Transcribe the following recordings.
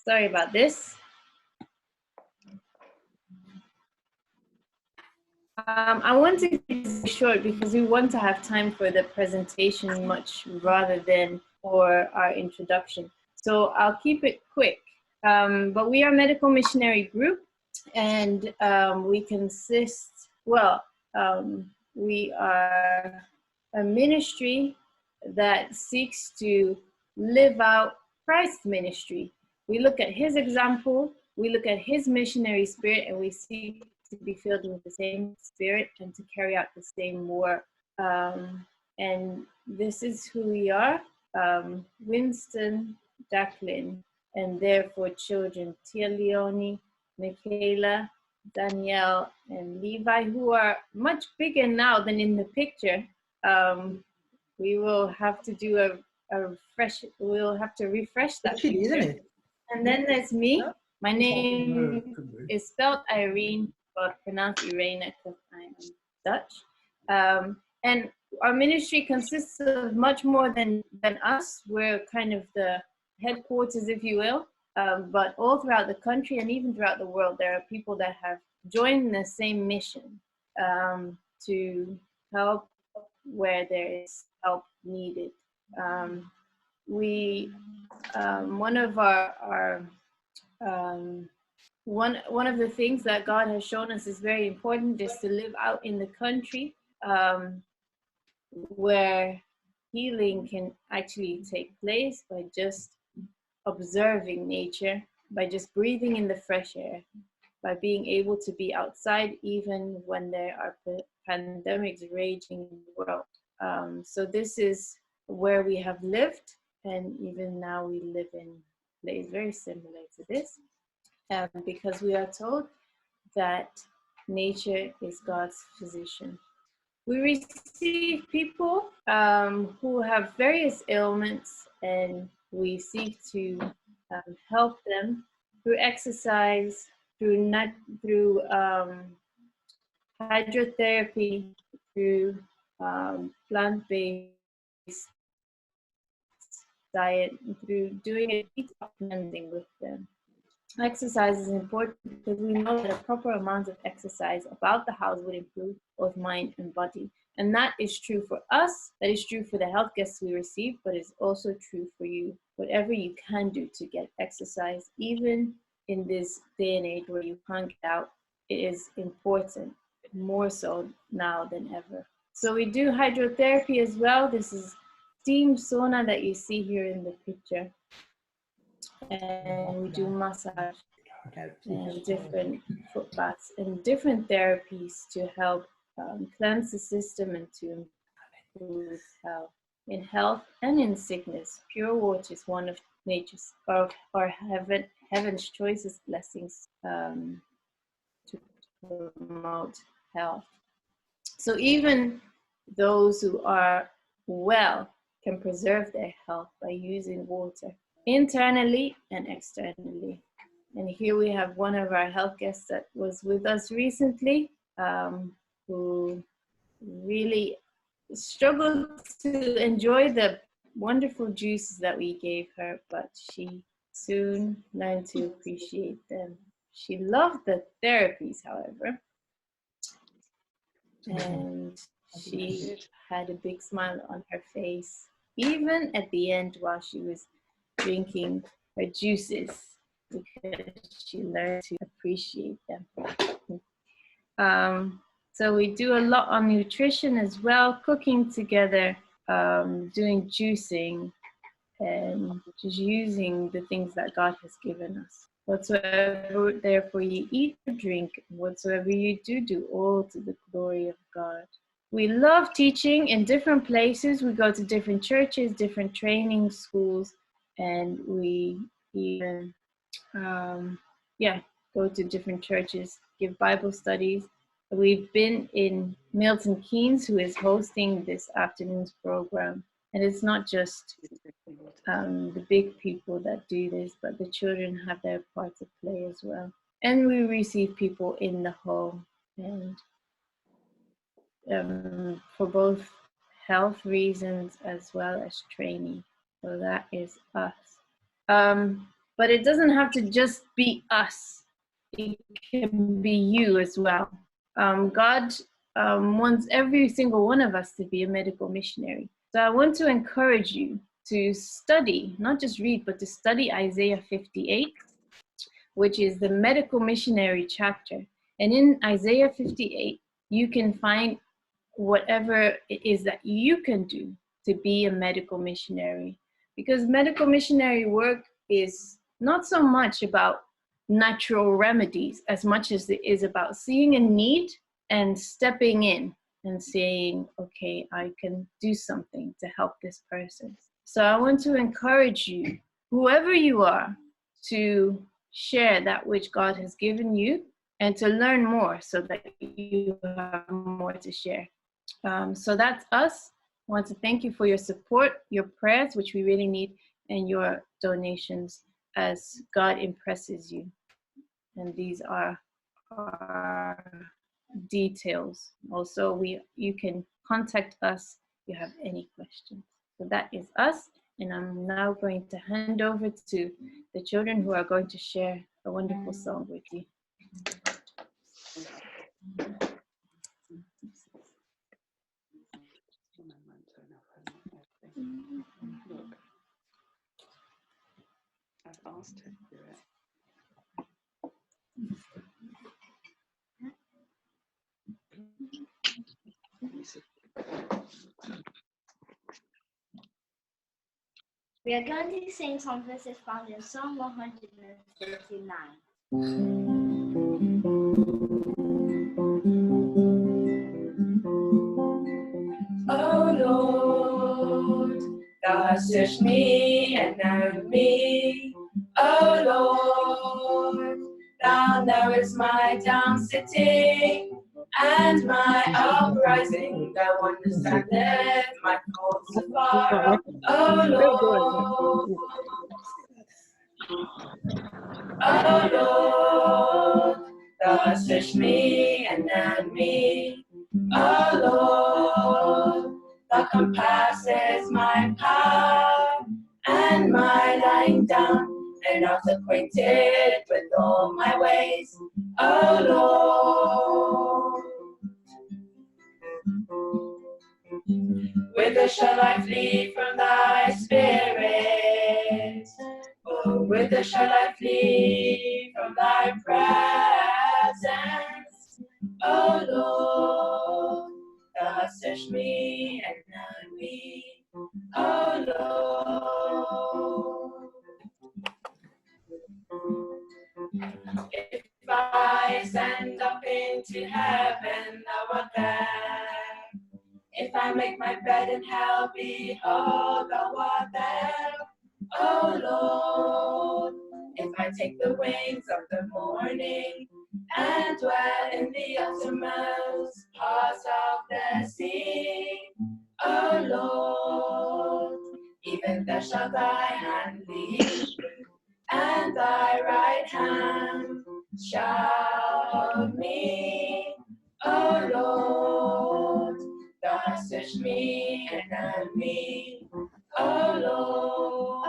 Sorry about this. I want to keep this short because we want to have time for the presentation much rather than for our introduction. So I'll keep it quick. But we are a medical missionary group, and we consist, well, we are a ministry that seeks to live out Christ's ministry. We look at his example, we look at his missionary spirit, and we seek to be filled with the same spirit and to carry out the same work. And this is who we are. Winston, Jacqueline, and their 4 children, Tia Leonie, Michaela, Danielle, and Levi, who are much bigger now than in the picture. We will have to do a refresh. We'll have to refresh that Actually, picture. isn't it? And then there's me. My name is spelled Irene, but pronounced Irene because I am Dutch. And our ministry consists of much more than us. We're kind of the headquarters, if you will. But all throughout the country and even throughout the world, there are people that have joined the same mission to help where there is help needed. One of one of the things that God has shown us is very important is to live out in the country where healing can actually take place by just observing nature, by just breathing in the fresh air, by being able to be outside even when there are pandemics raging in the world. So this is where we have lived, and even now we live in a place very similar to this, because we are told that nature is God's physician. We receive people who have various ailments, and we seek to help them through exercise, through hydrotherapy, through plant-based diet, through doing a detox cleansing with them. Exercise is important because we know that a proper amount of exercise about the house would improve both mind and body. And that is true for us, that is true for the health guests we receive, but it's also true for you. Whatever you can do to get exercise, even in this day and age where you can't get out, it is important, more so now than ever. So we do hydrotherapy as well. This is steam sauna that you see here in the picture. And we do massage and different foot baths and different therapies to help cleanse the system and to improve health. In health and in sickness, pure water is one of nature's or heaven's choicest blessings to promote health. So even those who are well can preserve their health by using water internally and externally. And here we have one of our health guests that was with us recently, who really struggled to enjoy the wonderful juices that we gave her, but she soon learned to appreciate them. She loved the therapies, however, and she had a big smile on her face, even at the end while she was drinking her juices, because she learned to appreciate them. So we do a lot on nutrition as well, cooking together, doing juicing, and just using the things that God has given us. Whatsoever therefore you eat or drink, whatsoever you do, all to the glory of God. We love teaching in different places. We go to different churches, different training schools, and we even go to different churches, give Bible studies. We've been in Milton Keynes, who is hosting this afternoon's program. And it's not just the big people that do this, but the children have their part to play as well. And we receive people in the home, and for both health reasons as well as training. So that is us. But it doesn't have to just be us. It can be you as well. God wants every single one of us to be a medical missionary. So I want to encourage you to study, not just read, but to study Isaiah 58, which is the medical missionary chapter. And in Isaiah 58, you can find whatever it is that you can do to be a medical missionary. Because medical missionary work is not so much about natural remedies as much as it is about seeing a need and stepping in and saying, okay, I can do something to help this person. So I want to encourage you, whoever you are, to share that which God has given you and to learn more so that you have more to share. So that's us. I want to thank you for your support, your prayers, which we really need, and your donations as God impresses you. And these are our details. Also, you can contact us if you have any questions. So that is us. And I'm now going to hand over to the children who are going to share a wonderful song with you. Look, I've asked her to do it. We are going to sing some verses found in Psalm 139. Oh Lord, thou hast searched me and known me. Oh Lord, thou knowest my down sitting and my uprising. Thou understandest my thoughts afar. Oh Lord, oh Lord, thou hast searched me and known me. Oh Lord, thou compassest my path and my lying down, and art acquainted with all my ways. Oh Lord, whither shall I flee from thy spirit? Oh, whither shall I flee from thy presence? Oh Lord, thou hast searched me and known me. Oh Lord, if I ascend up into heaven, thou art there. If I make my bed in hell, behold, thou art there. Oh Lord, if I take the wings of the morning and dwell in the uttermost parts of the sea, oh Lord, even there shall thy hand lead, and thy right hand shall hold me. Oh Lord, thou hast searched me and known me. Oh Lord,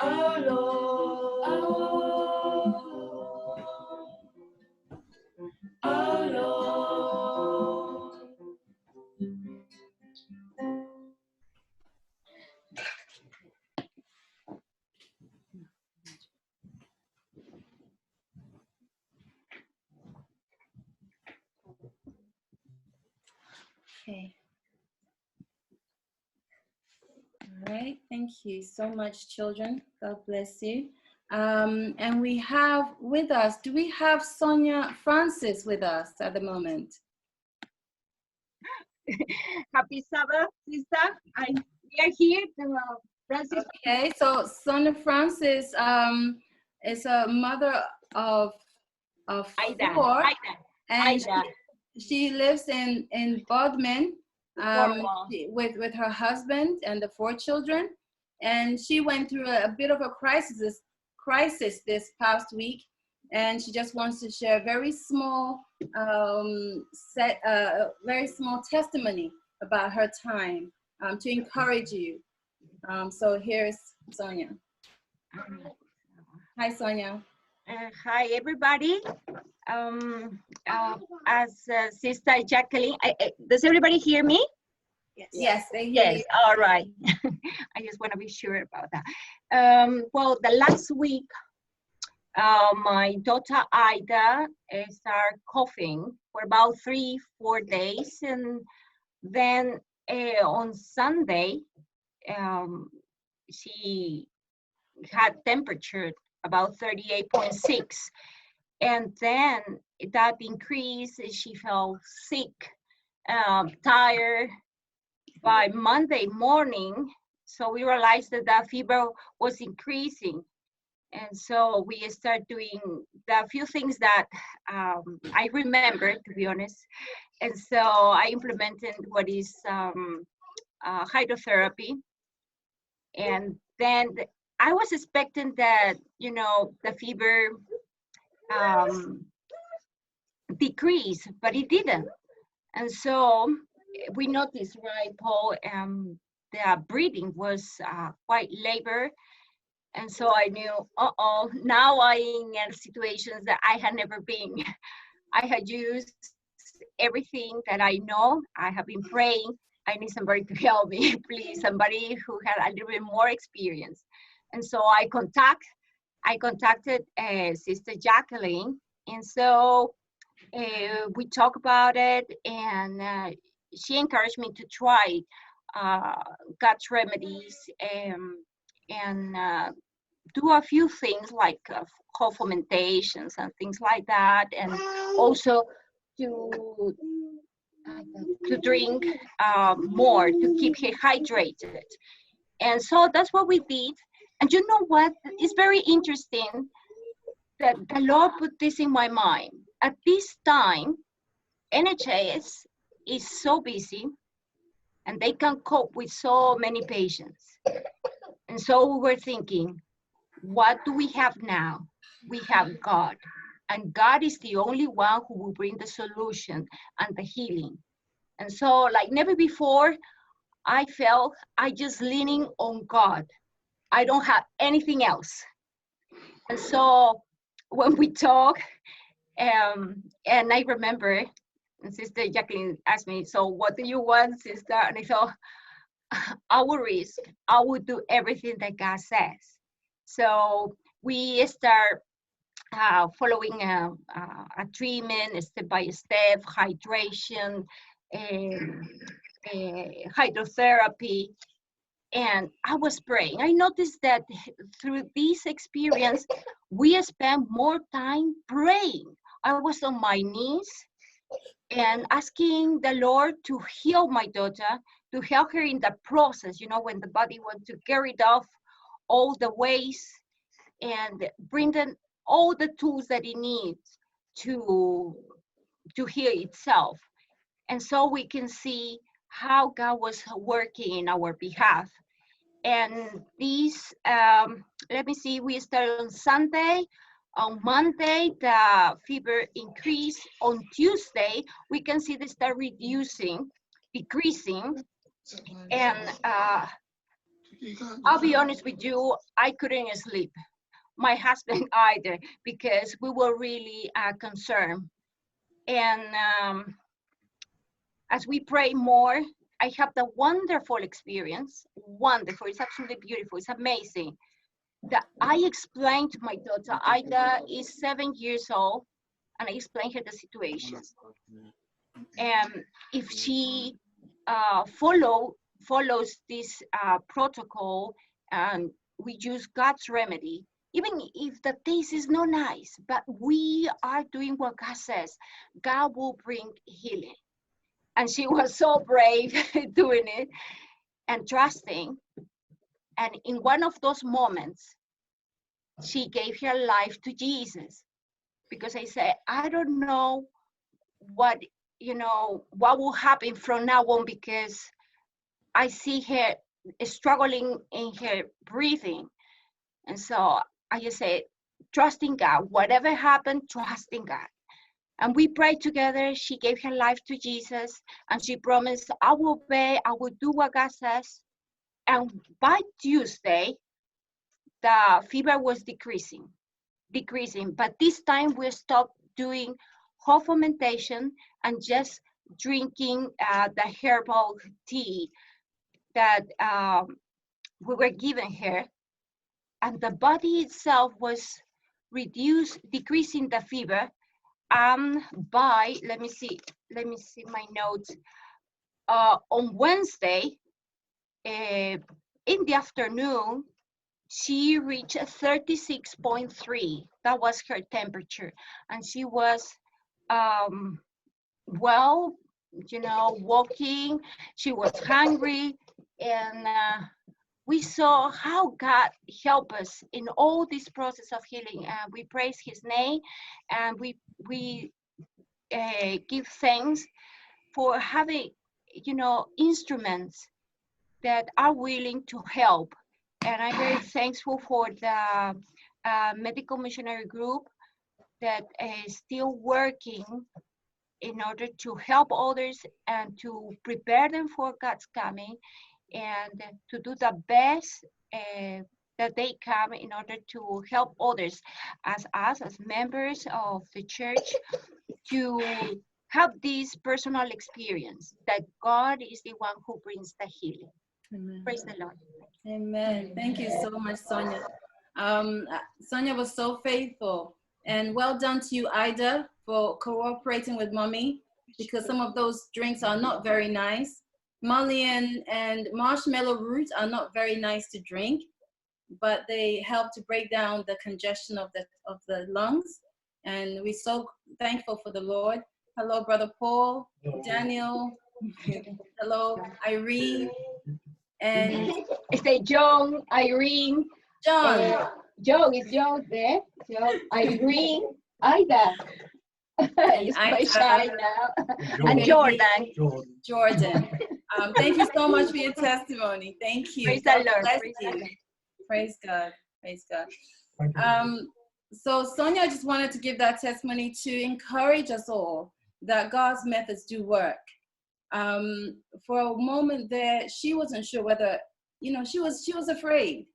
oh Lord, oh Lord. Okay. All right. Thank you so much, children. God bless you. And we have with us, do we have Sonia Francis with us at the moment? Happy Sabbath, sister. We are here to Francis. Okay, so Sonia Francis is a mother of Aida. four, and Aida. she lives in Bodmin with her husband and the 4 children, and she went through a bit of a crisis this past week, and she just wants to share a very small very small testimony about her time to encourage you. So here's Sonia. Hi, Sonia. Hi, everybody. As Sister Jacqueline, does everybody hear me? Yes, they hear Yes, you. all right. I just want to be sure about that. Well, the last week, my daughter Ida started coughing for about 3-4 days. And then on Sunday, she had temperature about 38.6. And then that increased, she felt sick, tired. By Monday morning, so we realized that the fever was increasing. And so we started doing the few things that I remember, to be honest. And so I implemented what is hydrotherapy. And then I was expecting that, you know, the fever decrease, but it didn't. And so we noticed, right, Paul, the breathing was quite labored. And so I knew, now I'm in situations that I had never been. I had used everything that I know. I have been praying. I need somebody to help me, please, somebody who had a little bit more experience. And so I contacted Sister Jacqueline. And so we talked about it, and she encouraged me to try God's remedies and do a few things like cold fomentations and things like that, and also to drink more to keep her hydrated. And so that's what we did. And you know what? It's very interesting that the Lord put this in my mind. At this time, NHS is so busy and they can cope with so many patients. And so we were thinking, what do we have now? We have God. And God is the only one who will bring the solution and the healing. And so like never before, I felt I just leaning on God. I don't have anything else. And so when we talk, and I remember, and Sister Jacqueline asked me, so what do you want, sister? And I thought, I will risk. I will do everything that God says. So we start following a treatment, step by step, hydration, hydrotherapy. And I was praying. I noticed that through this experience, we spent more time praying. I was on my knees and asking the Lord to heal my daughter, to help her in the process, you know, when the body wants to get rid of all the waste and bring them all the tools that it needs to heal itself. And so we can see how God was working in our behalf. And these, let me see, we started on Sunday. On Monday, the fever increased. On Tuesday, we can see they start decreasing. And I'll be honest with you, I couldn't sleep. My husband either, because we were really concerned. And as we pray more, I have the wonderful experience, wonderful, it's absolutely beautiful, it's amazing, that I explained to my daughter, Ida is 7 years old, and I explained her the situation. And if she follows this protocol, and we use God's remedy, even if the taste is not nice, but we are doing what God says, God will bring healing. And she was so brave doing it and trusting. And in one of those moments, she gave her life to Jesus. Because I said, I don't know what will happen from now on, because I see her struggling in her breathing. And so I just said, trust in God. Whatever happened, trust in God. And we prayed together. She gave her life to Jesus, and she promised, I will obey, I will do what God says. And by Tuesday, the fever was decreasing. But this time we stopped doing whole fermentation and just drinking the herbal tea that we were given her. And the body itself was decreasing the fever. By, let me see my notes. On Wednesday, in the afternoon, she reached 36.3. That was her temperature. And she was, well, you know, walking. She was hungry. And we saw how God helped us in all this process of healing. We praise his name, and we give thanks for having, you know, instruments that are willing to help. And I'm very thankful for the medical missionary group that is still working in order to help others and to prepare them for God's coming, and to do the best that they can in order to help others as us, as members of the church, to have this personal experience that God is the one who brings the healing. Amen. Praise the Lord. Amen. Thank you so much, Sonia. Sonia was so faithful, and well done to you, Ida, for cooperating with Mommy, because some of those drinks are not very nice. Molly and marshmallow root are not very nice to drink, but they help to break down the congestion of the lungs, and we're so thankful for the Lord. Hello, Brother Paul, Daniel. Hello, Irene. And Say John, Irene. John. John is John there. John, Irene, Ida. It's quite shy now. And Jordan. Jordan. Thank you so much for your testimony. Thank you. Praise the Lord. Bless you. Praise God. Praise God. So Sonia just wanted to give that testimony to encourage us all that God's methods do work. For a moment there, she wasn't sure whether, you know, she was afraid.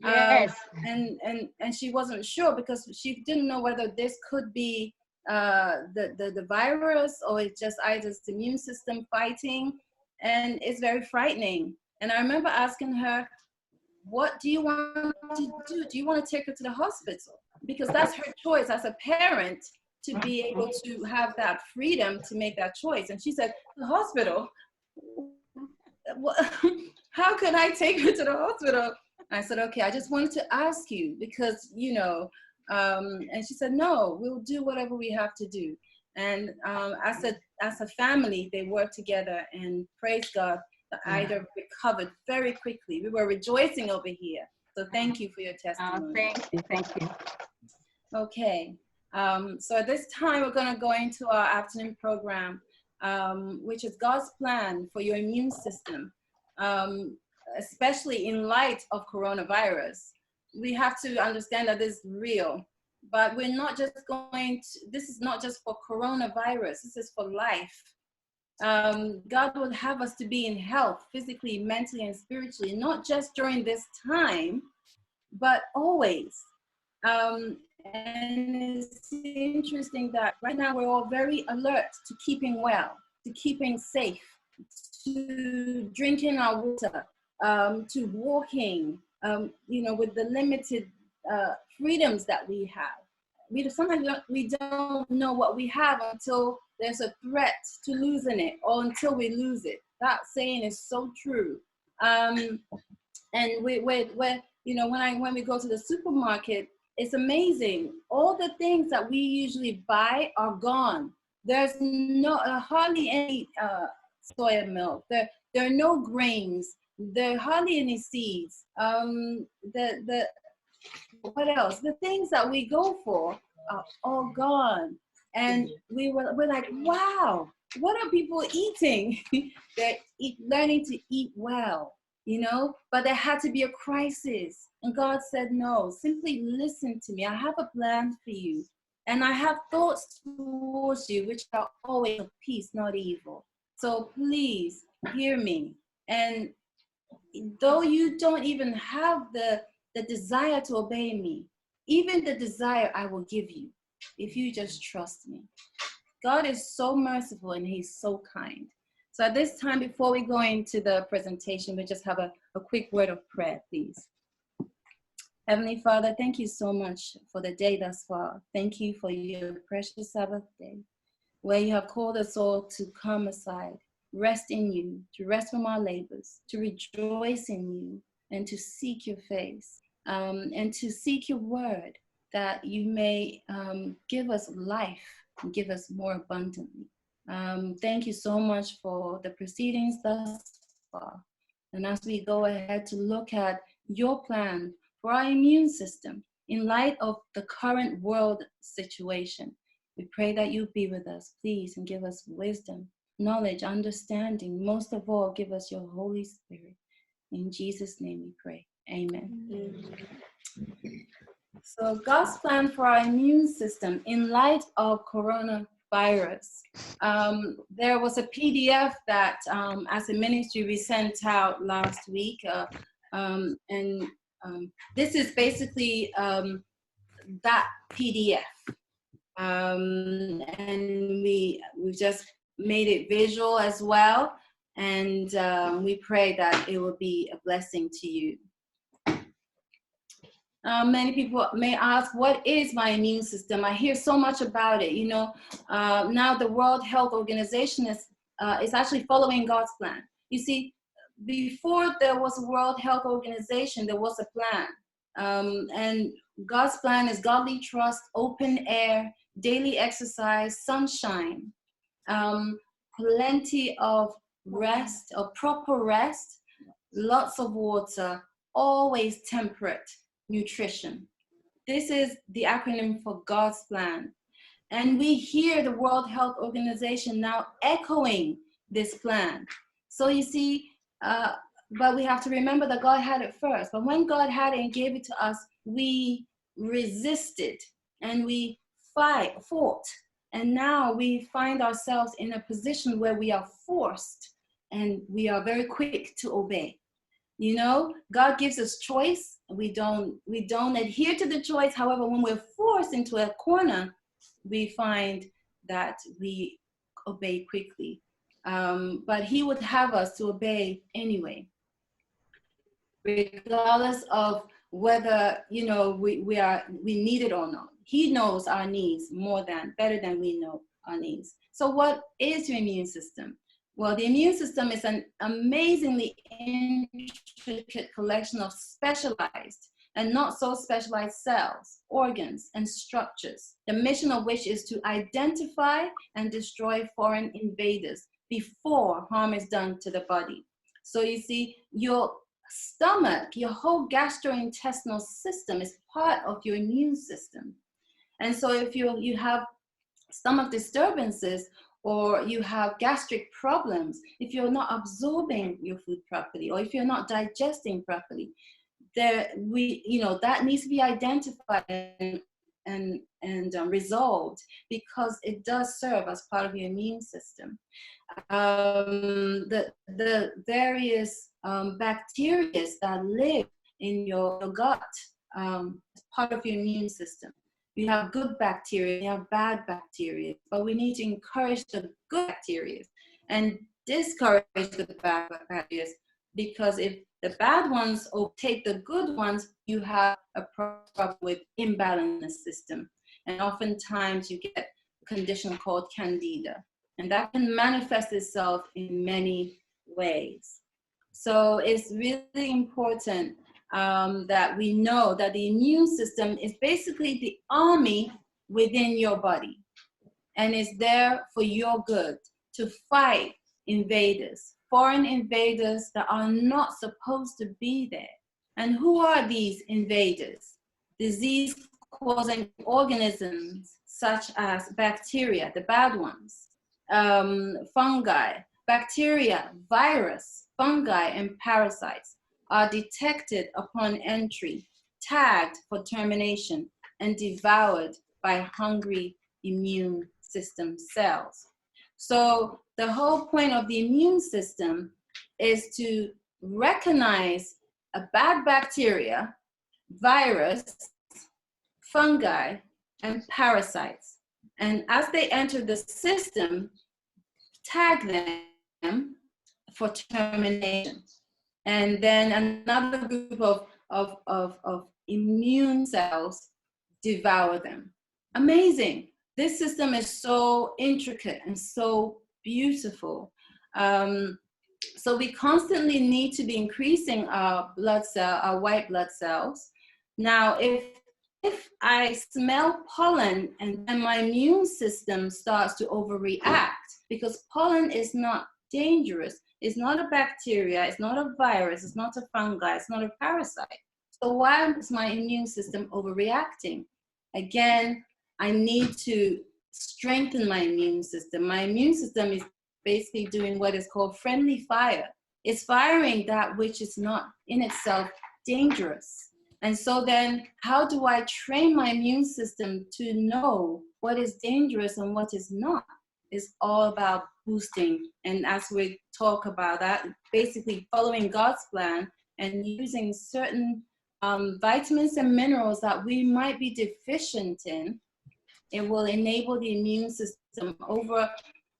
Yes. And she wasn't sure because she didn't know whether this could be the virus or it's just Ida's immune system fighting, and it's very frightening. And I remember asking her, what do you want to do? Do you want to take her to the hospital? Because that's her choice as a parent, to be able to have that freedom to make that choice. And she said, the hospital? How can I take her to the hospital? I said, okay, I just wanted to ask you because, you know, and she said, no, we'll do whatever we have to do. And as a family, they worked together, and praise God, that Ida recovered very quickly. We were rejoicing over here. So thank you for your testimony. Thank you. Okay. So at this time, we're going to go into our afternoon program, which is God's plan for your immune system, especially in light of coronavirus. We have to understand that this is real, but we're not just this is not just for coronavirus, this is for life. God would have us to be in health, physically, mentally, and spiritually, not just during this time, but always. And it's interesting that right now we're all very alert to keeping well, to keeping safe, to drinking our water, to walking, you know, with the limited freedoms that we have. Sometimes we don't know what we have until there's a threat to losing it, or until we lose it. That saying is so true. And we're you know, when we go to the supermarket, it's amazing. All the things that we usually buy are gone. There's hardly any soya milk. There are no grains. There are hardly any seeds. What else? The things that we go for are all gone. And we're like, wow, what are people eating? They're learning to eat well, you know, but there had to be a crisis. And God said, no, simply listen to me. I have a plan for you. And I have thoughts towards you, which are always of peace, not evil. So please hear me. And though you don't even have the desire to obey me, even the desire I will give you if you just trust me. God is so merciful and he's so kind. So at this time, before we go into the presentation, we just have a quick word of prayer, please. Heavenly Father, thank you so much for the day thus far. Thank you for your precious Sabbath day, where you have called us all to come aside, rest in you, to rest from our labors, to rejoice in you, and to seek your face, and to seek your word, that you may give us life and give us more abundantly. Thank you so much for the proceedings thus far. And as we go ahead to look at your plan for our immune system in light of the current world situation, we pray that you be with us, please, and give us wisdom, knowledge, understanding. Most of all, give us your Holy Spirit. In Jesus' name we pray. Amen. So God's plan for our immune system in light of coronavirus. There was a PDF that as a ministry we sent out last week. This is basically that PDF. And we just made it visual as well. And we pray that it will be a blessing to you. Many people may ask, what is my immune system? I hear so much about it. You know, now the World Health Organization is actually following God's plan. You see, before there was a World Health Organization, there was a plan. And God's plan is godly trust, open air, daily exercise, sunshine, plenty of rest, or proper rest, lots of water, always temperate nutrition. This is the acronym for God's plan. And we hear the World Health Organization now echoing this plan. So you see, but we have to remember that God had it first. But when God had it and gave it to us, we resisted and we fought. And now we find ourselves in a position where we are forced and we are very quick to obey. You know, God gives us choice. We don't adhere to the choice. However, when we're forced into a corner, we find that we obey quickly. But he would have us to obey anyway, regardless of whether, you know, we need it or not. He knows our needs better than we know our needs. So what is your immune system? Well, the immune system is an amazingly intricate collection of specialized and not so specialized cells, organs, and structures, the mission of which is to identify and destroy foreign invaders before harm is done to the body. So you see, your stomach, your whole gastrointestinal system is part of your immune system. And so if you have stomach disturbances, or you have gastric problems, if you're not absorbing your food properly, or if you're not digesting properly, that needs to be identified and resolved, because it does serve as part of your immune system. The various bacteria that live in your gut, part of your immune system. You have good bacteria, you have bad bacteria, but we need to encourage the good bacteria and discourage the bad bacteria, because if the bad ones overtake the good ones, you have a problem with imbalance in the system. And oftentimes you get a condition called candida, and that can manifest itself in many ways. So it's really important that we know that the immune system is basically the army within your body, and is there for your good, to fight invaders, foreign invaders that are not supposed to be there. And who are these invaders? Disease-causing organisms such as bacteria, the bad ones, fungi, bacteria, virus, fungi, and parasites are detected upon entry, tagged for termination, and devoured by hungry immune system cells. So the whole point of the immune system is to recognize a bad bacteria, virus, fungi, and parasites. And as they enter the system, tag them for termination. And then another group of immune cells devour them. Amazing. This system is so intricate and so beautiful. So we constantly need to be increasing our white blood cells. Now, if I smell pollen and then my immune system starts to overreact, because pollen is not dangerous, it's not a bacteria, it's not a virus, it's not a fungi, it's not a parasite. So why is my immune system overreacting? Again, I need to strengthen my immune system. My immune system is basically doing what is called friendly fire. It's firing that which is not in itself dangerous. And so then how do I train my immune system to know what is dangerous and what is not? It's all about boosting. And as we talk about that, basically following God's plan and using certain vitamins and minerals that we might be deficient in, it will enable the immune system over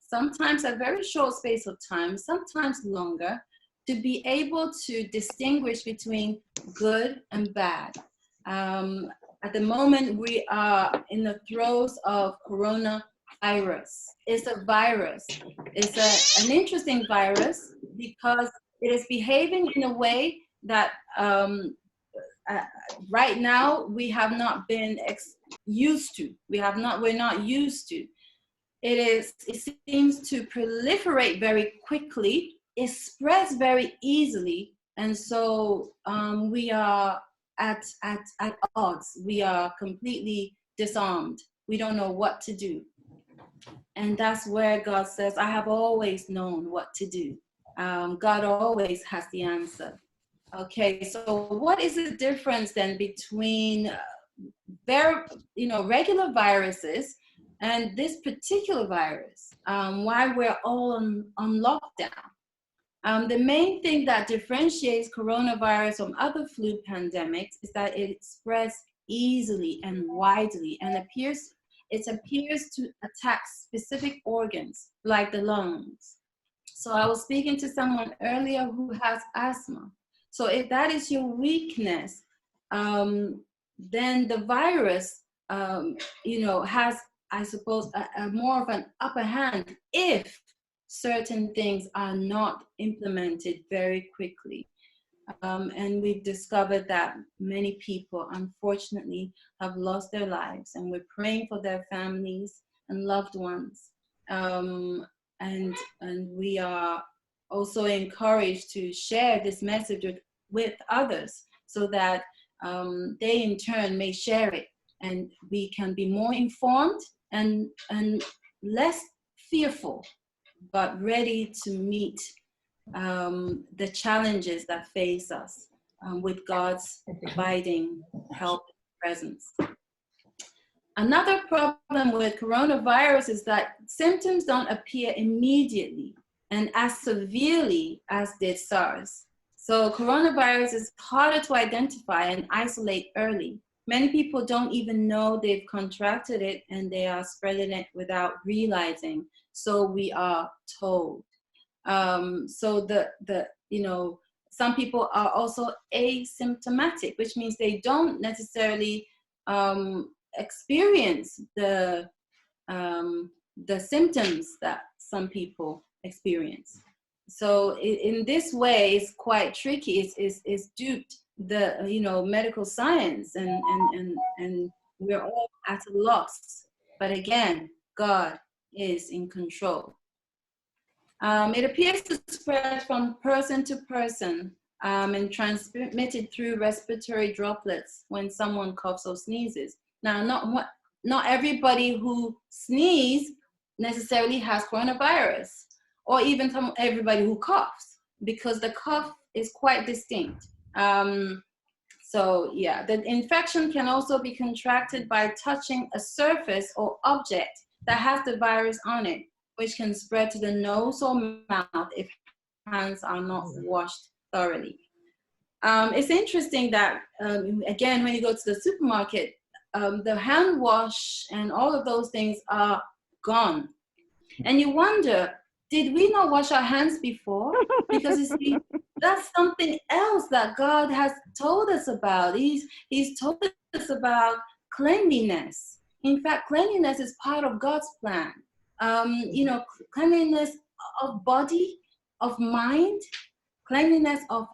sometimes a very short space of time, sometimes longer, to be able to distinguish between good and bad. At the moment, we are in the throes of coronavirus. It's a virus. It's an interesting virus because it is behaving in a way that right now we have not been used to. We're not used to. It seems to proliferate very quickly. It spreads very easily, and so we are at odds. We are completely disarmed. We don't know what to do, and that's where God says, "I have always known what to do." God always has the answer. Okay, so what is the difference then between regular viruses and this particular virus? Why we're all on lockdown? The main thing that differentiates coronavirus from other flu pandemics is that it spreads easily and widely and it appears to attack specific organs like the lungs. So I was speaking to someone earlier who has asthma. So if that is your weakness, then the virus, has, I suppose, a more of an upper hand if certain things are not implemented very quickly. And we've discovered that many people, unfortunately, have lost their lives, and we're praying for their families and loved ones. And we are also encouraged to share this message with others so that they in turn may share it, and we can be more informed and less fearful, but ready to meet the challenges that face us with God's abiding help and presence. Another problem with coronavirus is that symptoms don't appear immediately and as severely as did SARS. So coronavirus is harder to identify and isolate early. Many people don't even know they've contracted it, and they are spreading it without realizing. So we are told. So some people are also asymptomatic, which means they don't necessarily experience the symptoms that some people experience. So in this way, it's quite tricky. It's duped the medical science, and we're all at a loss. But again, God is in control. It appears to spread from person to person and transmitted through respiratory droplets when someone coughs or sneezes. Now, not everybody who sneezes necessarily has coronavirus, or even everybody who coughs, because the cough is quite distinct. So yeah, the infection can also be contracted by touching a surface or object that has the virus on it, which can spread to the nose or mouth if hands are not washed thoroughly. It's interesting that, again, when you go to the supermarket, the hand wash and all of those things are gone. And you wonder, did we not wash our hands before? Because you see, that's something else that God has told us about. He's told us about cleanliness. In fact, cleanliness is part of God's plan. You know, cleanliness of body, of mind, cleanliness of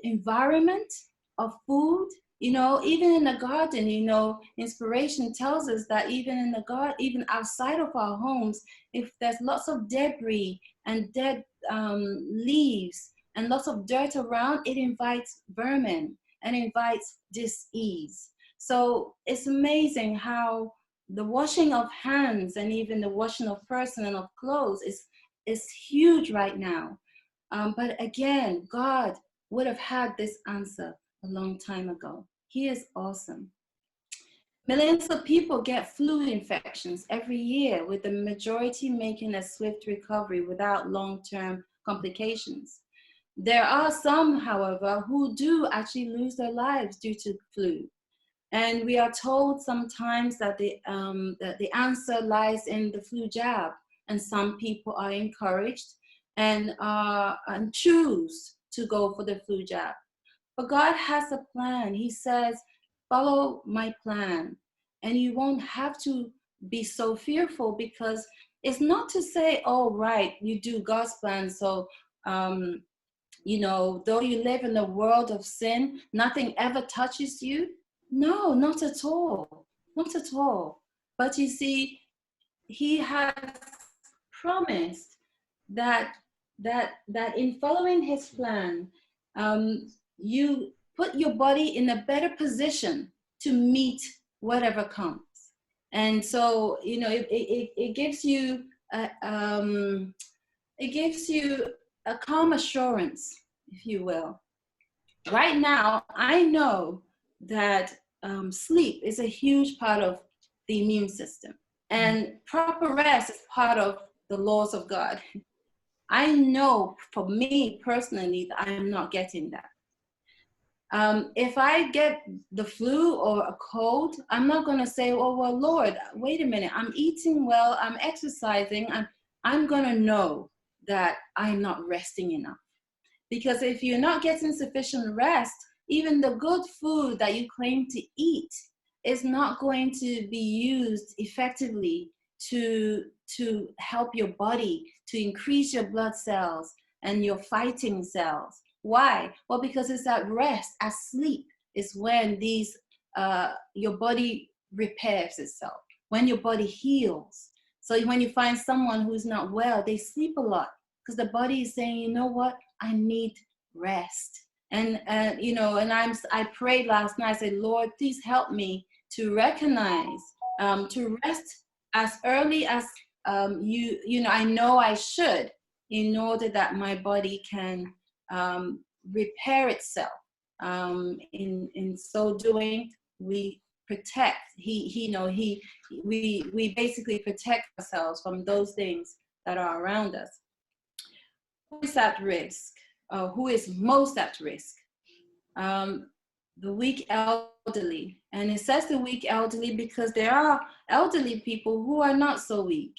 environment, of food. You know, even in the garden, you know, inspiration tells us that even in the garden, even outside of our homes, if there's lots of debris and dead leaves and lots of dirt around, it invites vermin and invites dis-ease. So it's amazing how the washing of hands and even the washing of person and of clothes is huge right now. But again, God would have had this answer a long time ago. He is awesome. Millions of people get flu infections every year, with the majority making a swift recovery without long-term complications. There are some, however, who do actually lose their lives due to flu. And we are told sometimes that the answer lies in the flu jab, and some people are encouraged and choose to go for the flu jab. But God has a plan. He says, follow my plan. And you won't have to be so fearful, because it's not to say, oh, right, you do God's plan. So, you know, though you live in a world of sin, nothing ever touches you. No, not at all. Not at all. But you see, he has promised that in following his plan, you put your body in a better position to meet whatever comes. And so, you know, it gives you a calm assurance, if you will. Right now, I know that sleep is a huge part of the immune system, and proper rest is part of the laws of God. I know for me personally that I am not getting that. If I get the flu or a cold, I'm not going to say, oh, well, Lord, wait a minute, I'm eating well, I'm exercising, I'm going to know that I'm not resting enough. Because if you're not getting sufficient rest, even the good food that you claim to eat is not going to be used effectively to help your body, to increase your blood cells and your fighting cells. Why? Well, because it's at rest, at sleep is when these your body repairs itself, when your body heals. So when you find someone who's not well, they sleep a lot because the body is saying, you know what, I need rest. And you know, and I prayed last night. I said, Lord, please help me to recognize, to rest as early as you know I know I should, in order that my body can repair itself. In so doing, we protect. We basically protect ourselves from those things that are around us. Who is at risk? Who is most at risk? The weak elderly. And it says the weak elderly because there are elderly people who are not so weak,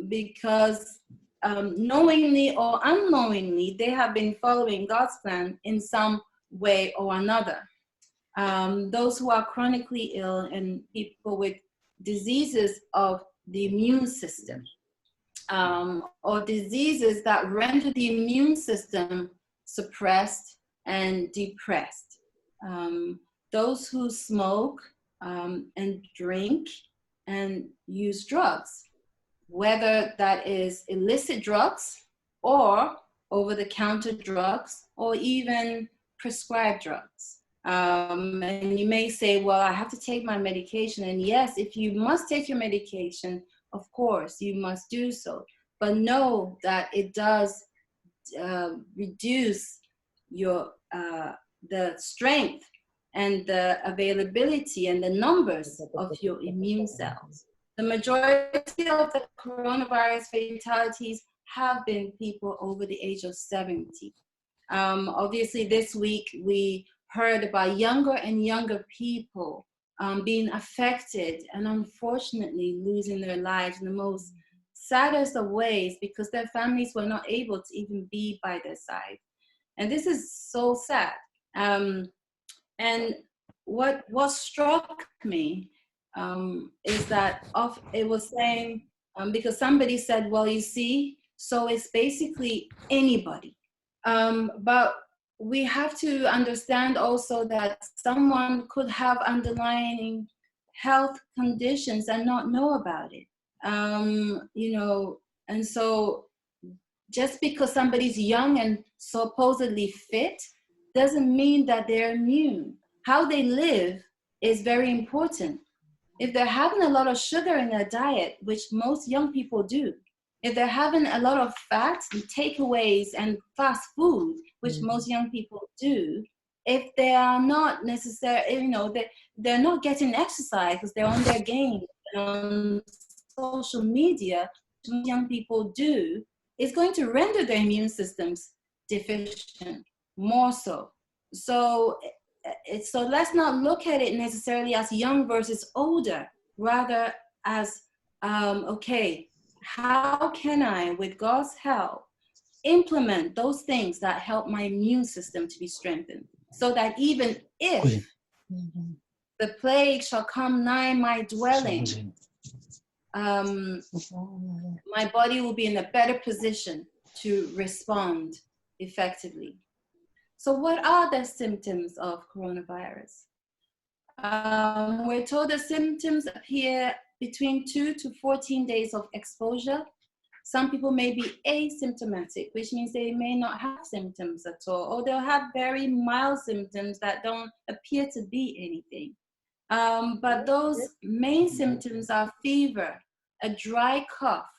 because knowingly or unknowingly, they have been following God's plan in some way or another. Those who are chronically ill and people with diseases of the immune system, or diseases that render the immune system suppressed and depressed. Those who smoke and drink and use drugs, whether that is illicit drugs or over-the-counter drugs or even prescribed drugs. And you may say, well, I have to take my medication. And yes, if you must take your medication, of course, you must do so. But know that it does reduce your the strength and the availability and the numbers of your immune cells. The majority of the coronavirus fatalities have been people over the age of 70. Obviously, this week we heard about younger and younger people being affected and unfortunately losing their lives in the most saddest of ways because their families were not able to even be by their side. And this is so sad. And what struck me is that it was saying, because somebody said, well, you see, so it's basically anybody. But we have to understand also that someone could have underlying health conditions and not know about it. And so just because somebody's young and supposedly fit doesn't mean that they're immune. How they live is very important. If they're having a lot of sugar in their diet, which most young people do, if they're having a lot of fats and takeaways and fast food, which most young people do, if they are not necessarily, they're not getting exercise because they're on their games and on social media, which most young people do, is going to render their immune systems deficient, more so. So let's not look at it necessarily as young versus older, rather as, okay, how can I, with God's help, implement those things that help my immune system to be strengthened, so that even if the plague shall come nigh my dwelling, my body will be in a better position to respond effectively. So what are the symptoms of coronavirus? We're told the symptoms appear between 2 to 14 days of exposure. Some people may be asymptomatic, which means they may not have symptoms at all, or they'll have very mild symptoms that don't appear to be anything. But those main symptoms are fever, a dry cough,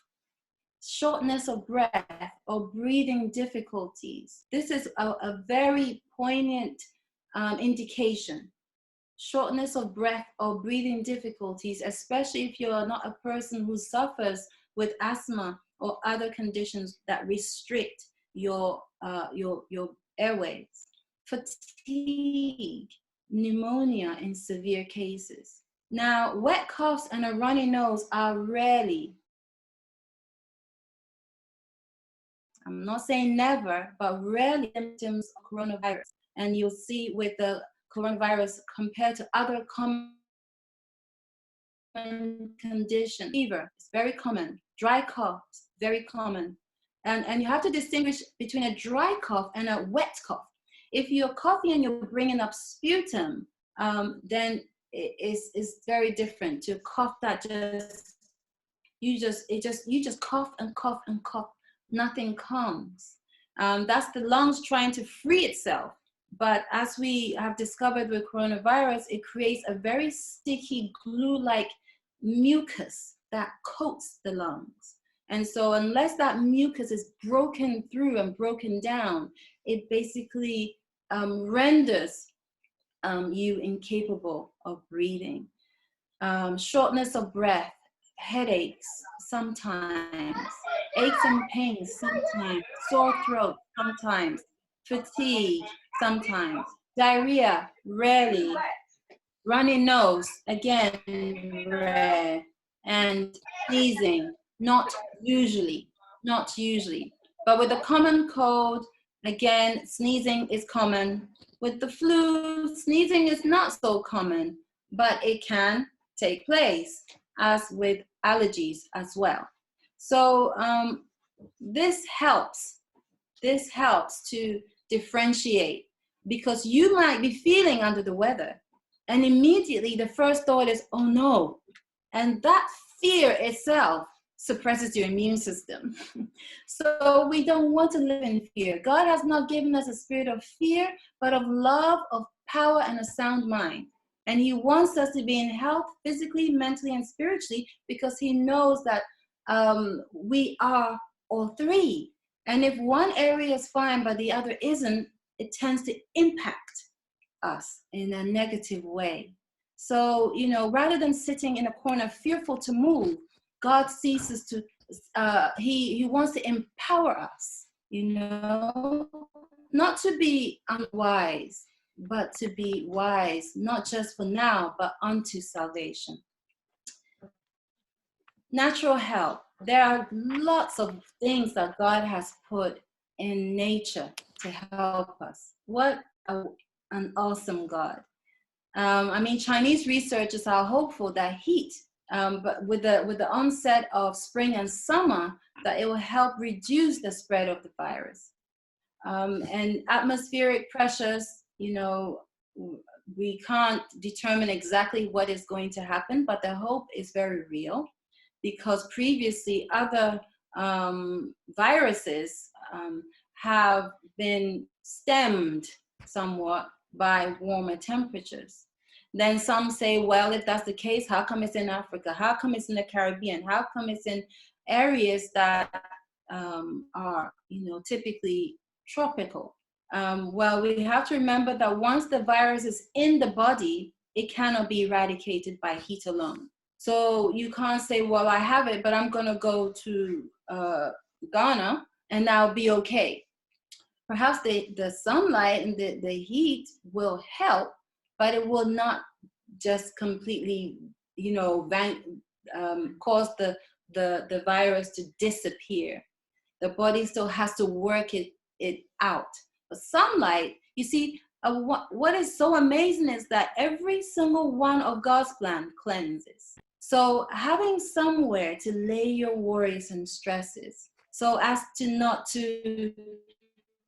shortness of breath, or breathing difficulties. This is a very poignant indication. Shortness of breath or breathing difficulties, especially if you're not a person who suffers with asthma or other conditions that restrict your airways. Fatigue, pneumonia in severe cases. Now, wet coughs and a runny nose are rarely, I'm not saying never, but rarely symptoms of coronavirus. And you'll see with the coronavirus compared to other common conditions. Fever is very common. Dry cough is very common. And you have to distinguish between a dry cough and a wet cough. If you're coughing and you're bringing up sputum, then it's very different to cough that you just cough and cough and cough. Nothing comes. That's the lungs trying to free itself. But as we have discovered with coronavirus, it creates a very sticky glue-like mucus that coats the lungs. And so unless that mucus is broken through and broken down, it basically renders you incapable of breathing. Shortness of breath, headaches sometimes, aches and pains sometimes, sore throat sometimes, fatigue sometimes, diarrhea rarely, runny nose again rare, and sneezing not usually. But with the common cold, again, sneezing is common. With the flu, sneezing is not so common, but it can take place, as with allergies as well. So this helps to differentiate, because you might be feeling under the weather and immediately the first thought is, oh no. And that fear itself suppresses your immune system. So we don't want to live in fear. God has not given us a spirit of fear, but of love, of power, and a sound mind. And he wants us to be in health physically, mentally, and spiritually, because he knows that we are all three. And if one area is fine but the other isn't, it tends to impact us in a negative way. So, rather than sitting in a corner fearful to move, God ceases to, he wants to empower us, not to be unwise, but to be wise, not just for now, but unto salvation. Natural help. There are lots of things that God has put in nature to help us. What an awesome God. Chinese researchers are hopeful that heat, but with the onset of spring and summer, that it will help reduce the spread of the virus. And atmospheric pressures, we can't determine exactly what is going to happen, but the hope is very real, because previously other viruses have been stemmed somewhat by warmer temperatures. Then some say, well, if that's the case, how come it's in Africa? How come it's in the Caribbean? How come it's in areas that are, typically tropical? Well, we have to remember that once the virus is in the body, it cannot be eradicated by heat alone. So you can't say, well, I have it, but I'm going to go to Ghana and I'll be okay. Perhaps the sunlight and the heat will help, but it will not just completely, cause the virus to disappear. The body still has to work it out. But sunlight, you see, what is so amazing is that every single one of God's plan cleanses. So having somewhere to lay your worries and stresses, so as to not to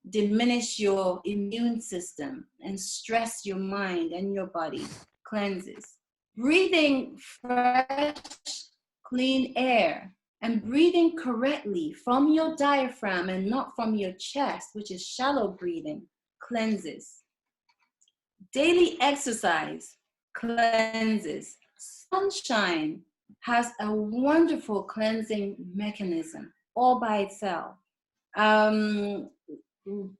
diminish your immune system and stress your mind and your body, cleanses. Breathing fresh, clean air and breathing correctly from your diaphragm and not from your chest, which is shallow breathing, cleanses. Daily exercise cleanses. Sunshine has a wonderful cleansing mechanism all by itself.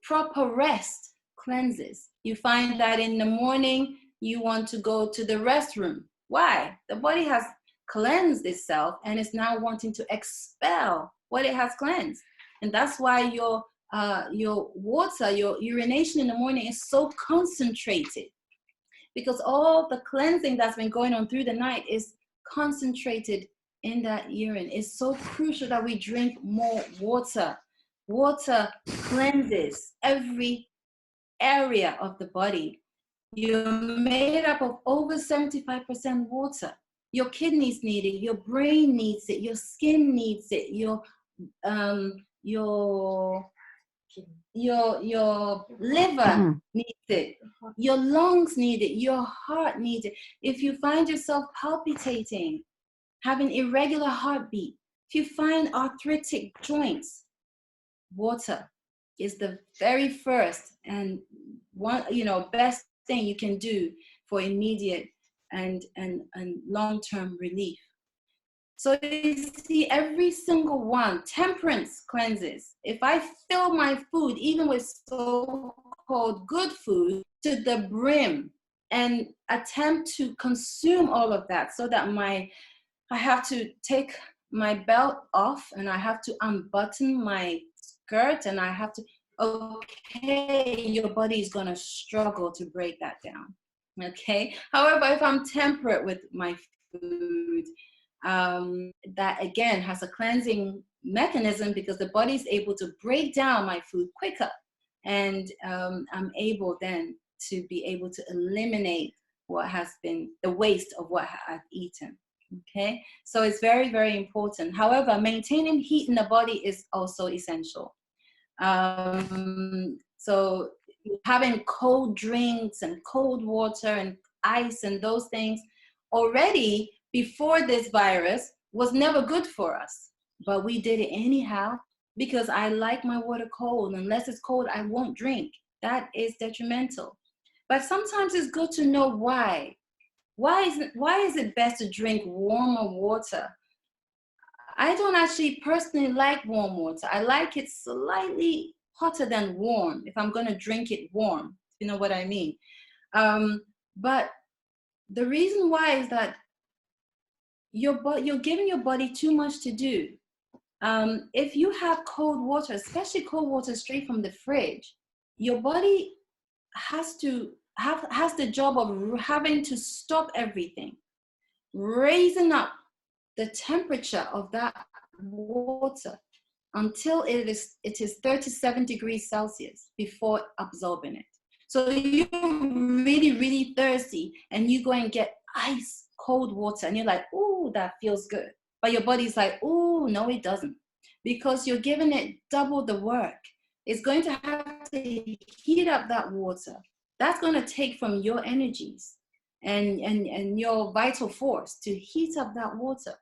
Proper rest cleanses. You find that in the morning you want to go to the restroom. Why? The body has cleansed itself and is now wanting to expel what it has cleansed. And that's why your water, your urination in the morning is so concentrated, because all the cleansing that's been going on through the night is concentrated in that urine. It's so crucial that we drink more water. Water cleanses every area of the body. You're made up of over 75% water. Your kidneys need it, your brain needs it, your skin needs it, your liver needs it, your lungs need it, your heart needs it. If you find yourself palpitating, having irregular heartbeat, if you find arthritic joints, water is the very first and one, best thing you can do for immediate and long-term relief. So you see, every single one, temperance cleanses. If I fill my food, even with so-called good food, to the brim and attempt to consume all of that, so that I have to take my belt off and I have to unbutton my skirt and I have to, okay, your body is going to struggle to break that down. Okay. However, if I'm temperate with my food, that again has a cleansing mechanism, because the body is able to break down my food quicker, and I'm able then to be able to eliminate what has been the waste of what I've eaten. Okay, so it's very, very important. However, maintaining heat in the body is also essential. So having cold drinks and cold water and ice and those things already before this virus was never good for us, but we did it anyhow, because I like my water cold. Unless it's cold, I won't drink. That is detrimental. But sometimes it's good to know why. Why is it best to drink warmer water? I don't actually personally like warm water. I like it slightly hotter than warm if I'm going to drink it warm. You know what I mean? But the reason why is that you're giving your body too much to do. If you have cold water, especially cold water straight from the fridge, your body has the job of having to stop everything, raising up the temperature of that water until it is 37 degrees Celsius before absorbing it. So you're really, really thirsty and you go and get ice cold water and you're like, oh, that feels good. But your body's like, oh, no, it doesn't. Because you're giving it double the work. It's going to have to heat up that water. That's going to take from your energies and your vital force to heat up that water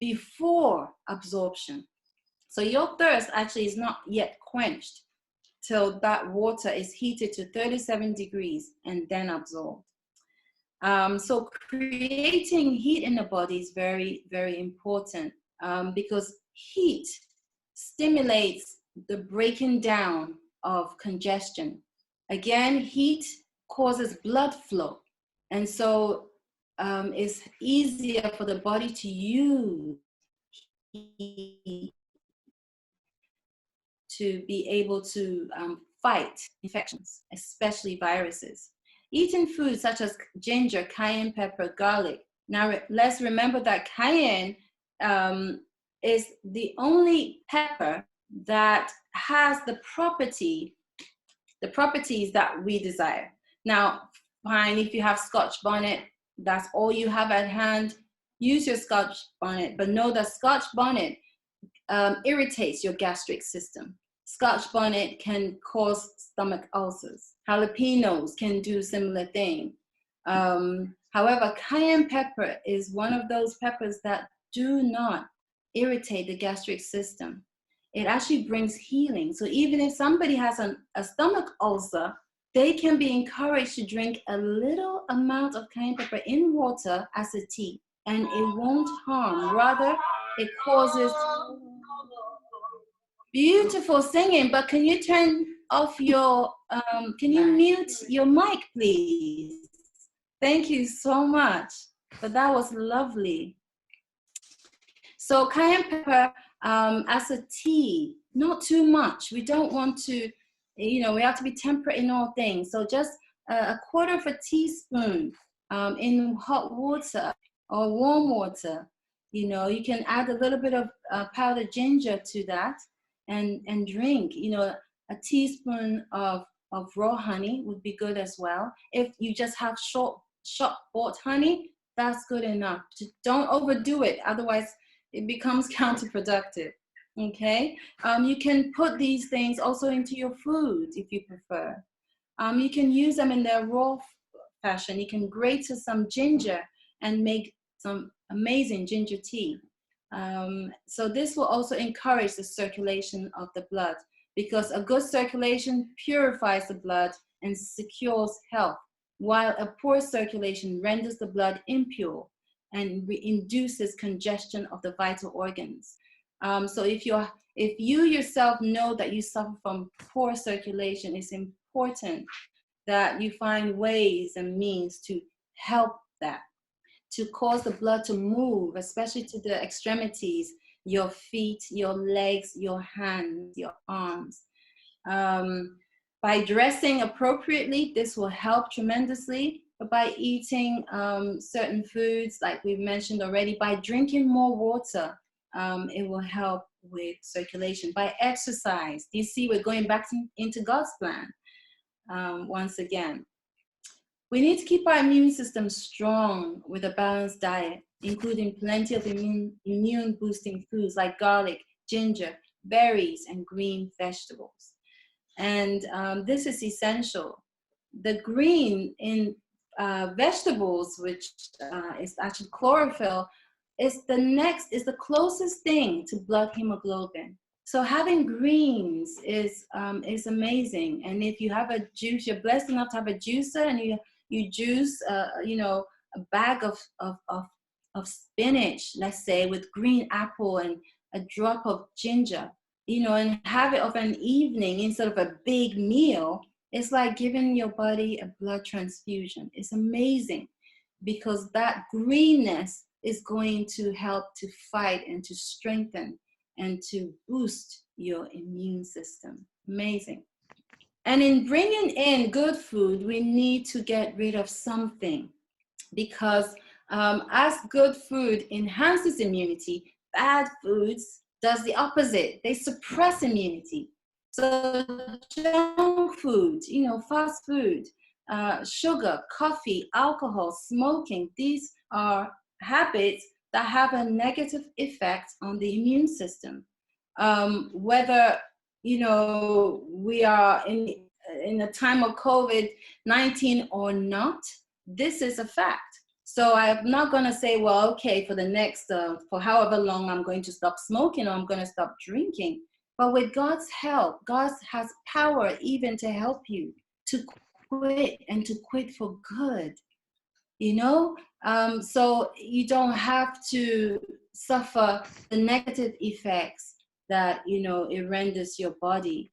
before absorption. So your thirst actually is not yet quenched till that water is heated to 37 degrees and then absorbed. So creating heat in the body is very, very important because heat stimulates the breaking down of congestion. Again, heat causes blood flow. And so it's easier for the body to use heat to be able to fight infections, especially viruses. Eating foods such as ginger, cayenne pepper, garlic. Now, let's remember that cayenne is the only pepper that has the properties that we desire. Now, fine, if you have Scotch bonnet, that's all you have at hand, use your Scotch bonnet, but know that Scotch bonnet irritates your gastric system. Scotch bonnet can cause stomach ulcers. Jalapenos can do similar thing. However, cayenne pepper is one of those peppers that do not irritate the gastric system. It actually brings healing. So even if somebody has a stomach ulcer, they can be encouraged to drink a little amount of cayenne pepper in water as a tea, and it won't harm. Rather, it causes beautiful singing. But can you turn off your, can you mute your mic, please? Thank you so much. But that was lovely. So cayenne pepper as a tea, not too much. We don't want to, we have to be temperate in all things. So just a quarter of a teaspoon in hot water or warm water. You can add a little bit of powdered ginger to that and drink. A teaspoon of raw honey would be good as well. If you just have shop bought honey, that's good enough. Just don't overdo it, otherwise it becomes counterproductive. Okay, you can put these things also into your food if you prefer. You can use them in their raw fashion. You can grate some ginger and make some amazing ginger tea. So this will also encourage the circulation of the blood, because a good circulation purifies the blood and secures health, while a poor circulation renders the blood impure and induces congestion of the vital organs. So if you yourself know that you suffer from poor circulation, it's important that you find ways and means to help that, to cause the blood to move, especially to the extremities, your feet, your legs, your hands, your arms. By dressing appropriately, this will help tremendously. But by eating certain foods, like we've mentioned already, by drinking more water, it will help with circulation. By exercise, you see, we're going back into God's plan once again. We need to keep our immune system strong with a balanced diet, including plenty of immune boosting foods like garlic, ginger, berries, and green vegetables. And this is essential. The green in vegetables, which is actually chlorophyll, is the closest thing to blood hemoglobin. So having greens is amazing. And if you have a juice, you're blessed enough to have a juicer, and you juice, a bag of spinach, let's say, with green apple and a drop of ginger, and have it of an evening instead of a big meal. It's like giving your body a blood transfusion. It's amazing, because that greenness is going to help to fight and to strengthen and to boost your immune system. Amazing. And in bringing in good food, we need to get rid of something, because as good food enhances immunity, bad foods does the opposite. They suppress immunity. So junk food, fast food, sugar, coffee, alcohol, smoking, these are habits that have a negative effect on the immune system. Whether we are in a time of COVID-19 or not, this is a fact. So I'm not going to say, well, okay, for the next, for however long I'm going to stop smoking or I'm going to stop drinking. But with God's help, God has power even to help you to quit, and to quit for good, so you don't have to suffer the negative effects that, it renders your body.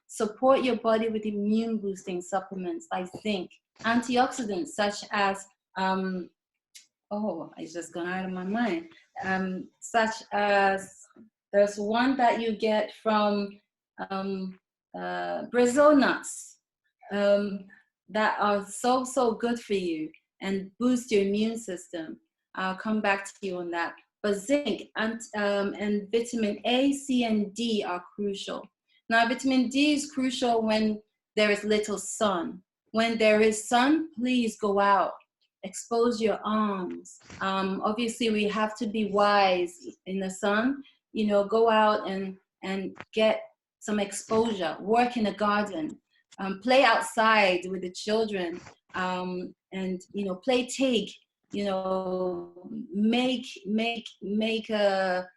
Support your body with immune boosting supplements like zinc, antioxidants such as, it's just gone out of my mind, such as, there's one that you get from Brazil nuts that are so good for you and boost your immune system. I'll come back to you on that. But zinc and vitamin A, C, and D are crucial. Now, vitamin D is crucial when there is little sun. When there is sun, please go out. Expose your arms. Obviously, we have to be wise in the sun. Go out and get some exposure. Work in a garden. Play outside with the children. And play tag. Make a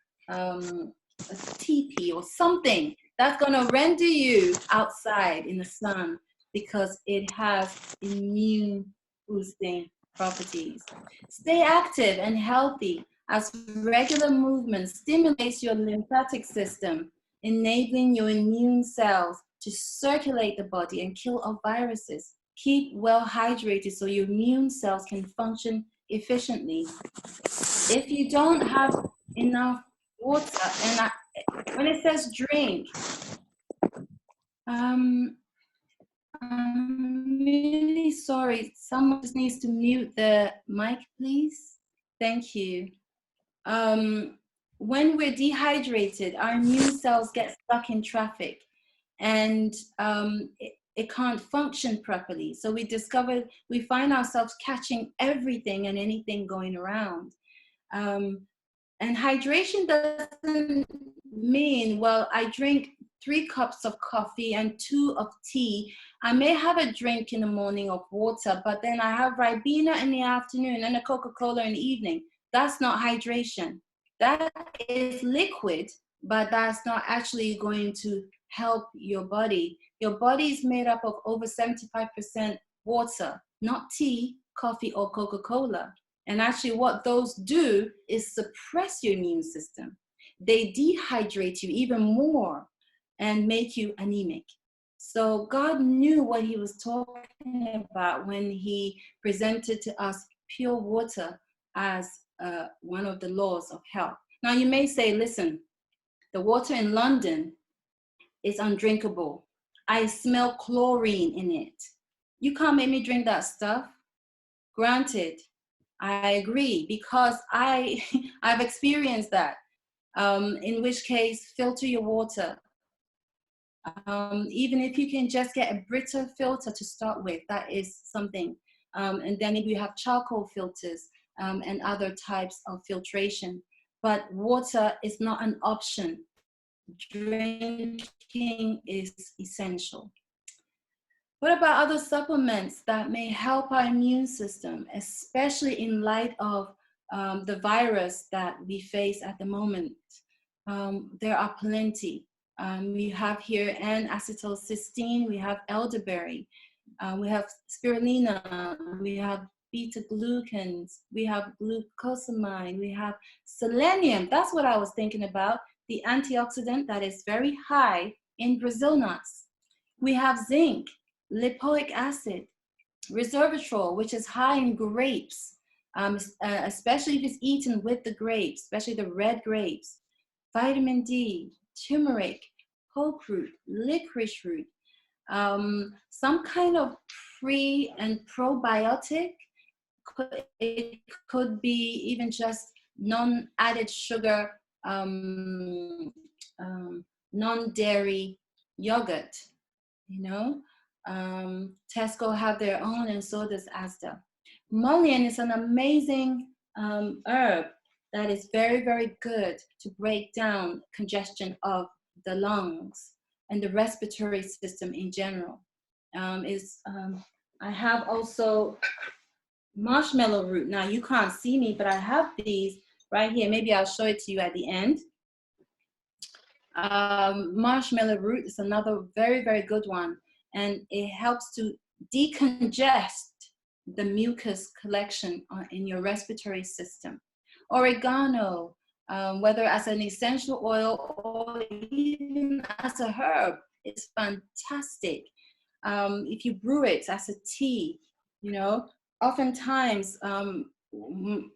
teepee or something that's going to render you outside in the sun, because it has immune boosting properties. Stay active and healthy, as regular movement stimulates your lymphatic system, enabling your immune cells to circulate the body and kill off viruses. Keep well hydrated so your immune cells can function efficiently. If you don't have enough water, and when it says drink, I'm really sorry. Someone just needs to mute the mic, please. Thank you. When we're dehydrated, our immune cells get stuck in traffic, and it can't function properly. So we find ourselves catching everything and anything going around. And hydration doesn't mean, well, I drink 3 cups of coffee and 2 of tea. I may have a drink in the morning of water, but then I have Ribena in the afternoon and a Coca-Cola in the evening. That's not hydration. That is liquid, but that's not actually going to help your body. Your body is made up of over 75% water, not tea, coffee, or Coca-Cola. And actually what those do is suppress your immune system. They dehydrate you even more and make you anemic. So God knew what he was talking about when he presented to us pure water as one of the laws of health. Now you may say, listen, the water in London is undrinkable. I smell chlorine in it. You can't make me drink that stuff. Granted, I agree, because I've experienced that. In which case, filter your water. Even if you can just get a Brita filter to start with, that is something. And then if you have charcoal filters and other types of filtration. But water is not an option. Drinking is essential. What about other supplements that may help our immune system, especially in light of the virus that we face at the moment? There are plenty. We have here N-acetylcysteine, we have elderberry, we have spirulina, we have beta-glucans, we have glucosamine, we have selenium. That's what I was thinking about, the antioxidant that is very high in Brazil nuts. We have zinc, lipoic acid, resveratrol, which is high in grapes, especially if it's eaten with the grapes, especially the red grapes. vitamin D, turmeric, poke root, licorice root, some kind of pre and probiotic. It could be even just non-added sugar, non-dairy yogurt, you know. Tesco have their own, and so does Asda. Mullein is an amazing herb that is very, very good to break down congestion of the lungs and the respiratory system in general. I have also marshmallow root. Now you can't see me, but I have these right here. Maybe I'll show it to you at the end. Marshmallow root is another very, very good one, and it helps to decongest the mucus collection in your respiratory system. Oregano, whether as an essential oil or even as a herb, is fantastic. If you brew it as a tea, you know, oftentimes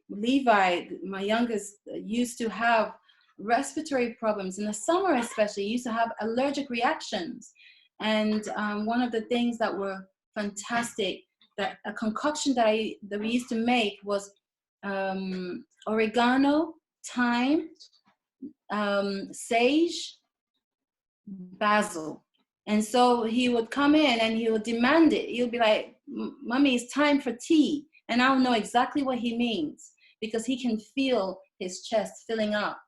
Levi, my youngest, used to have respiratory problems in the summer, especially. He used to have allergic reactions, and one of the things that were fantastic, that a concoction that we used to make was oregano, thyme, sage, basil. And so he would come in and he would demand it. He'll be like, "Mommy, it's time for tea." And I'll know exactly what he means, because he can feel his chest filling up.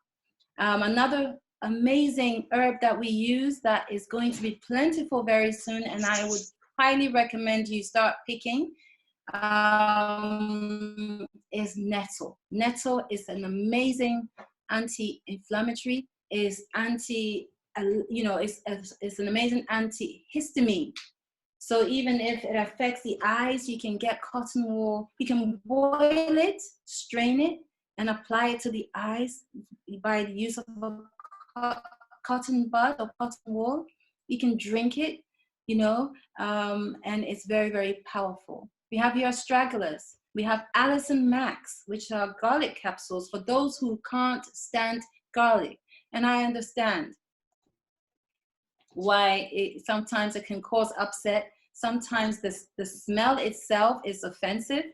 Another amazing herb that we use that is going to be plentiful very soon, and I would highly recommend you start picking, is nettle. Nettle is an amazing anti-inflammatory, is it's an amazing antihistamine. So even if it affects the eyes, you can get cotton wool, you can boil it, strain it, and apply it to the eyes by the use of a cotton bud or cotton wool. You can drink it, you know, and it's very, very powerful. We have your stragglers. We have Allicin Max, which are garlic capsules for those who can't stand garlic. And I understand why sometimes it can cause upset. Sometimes the smell itself is offensive,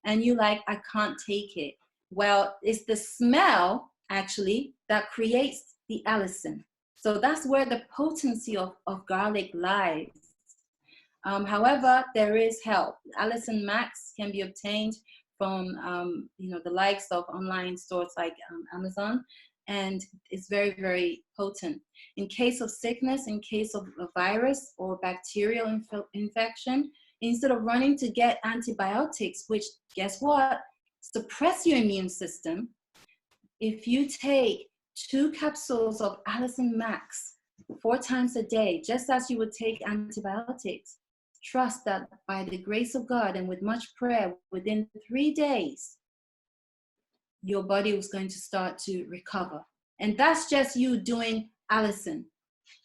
and you like, I can't take it. Well, it's the smell actually that creates the allicin. So that's where the potency of garlic lies. However, there is help. Allicin Max can be obtained from the likes of online stores like Amazon, and it's very, very potent. In case of sickness, in case of a virus or bacterial infection, instead of running to get antibiotics, which, guess what, suppress your immune system, if you take 2 capsules of Allicin Max 4 times a day, just as you would take antibiotics, trust that by the grace of God and with much prayer, within 3 days, your body was going to start to recover. And that's just you doing allicin.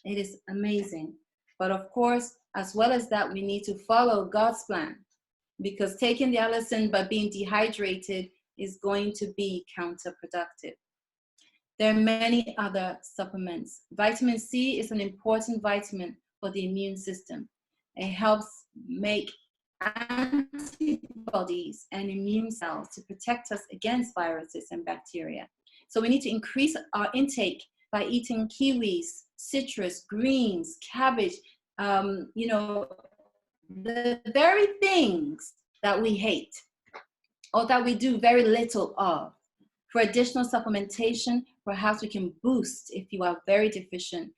It is amazing. But of course, as well as that, we need to follow God's plan, because taking the allicin but being dehydrated is going to be counterproductive. There are many other supplements. Vitamin C is an important vitamin for the immune system. It helps make antibodies and immune cells to protect us against viruses and bacteria. So we need to increase our intake by eating kiwis, citrus, greens, cabbage, the very things that we hate or that we do very little of. For additional supplementation, perhaps we can boost if you are very deficient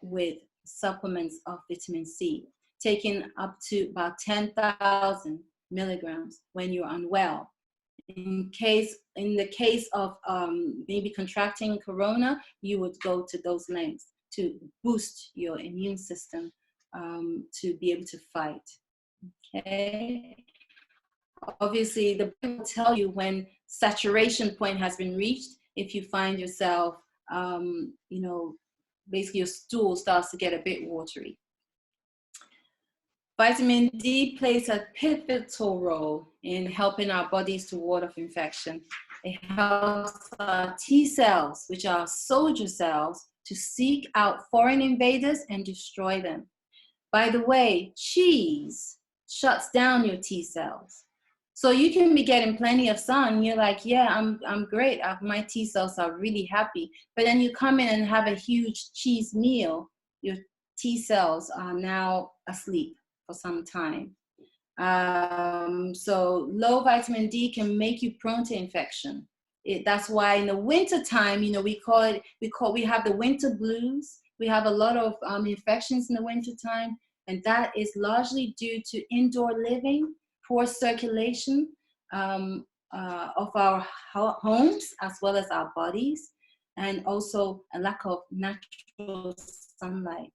with supplements of vitamin C, taking up to about 10,000 milligrams when you're unwell. In the case of maybe contracting corona, you would go to those lengths to boost your immune system to be able to fight. Okay. Obviously, the brain will tell you when saturation point has been reached. If you find yourself, basically your stool starts to get a bit watery. Vitamin D plays a pivotal role in helping our bodies to ward off infection. It helps T cells, which are soldier cells, to seek out foreign invaders and destroy them. By the way, cheese shuts down your T cells. So you can be getting plenty of sun. You're like, yeah, I'm great. My T cells are really happy. But then you come in and have a huge cheese meal. Your T cells are now asleep for some time. So low vitamin D can make you prone to infection. That's why in the winter time, you know, we have the winter blues. We have a lot of infections in the winter time, and that is largely due to indoor living, poor circulation of our homes as well as our bodies, and also a lack of natural sunlight.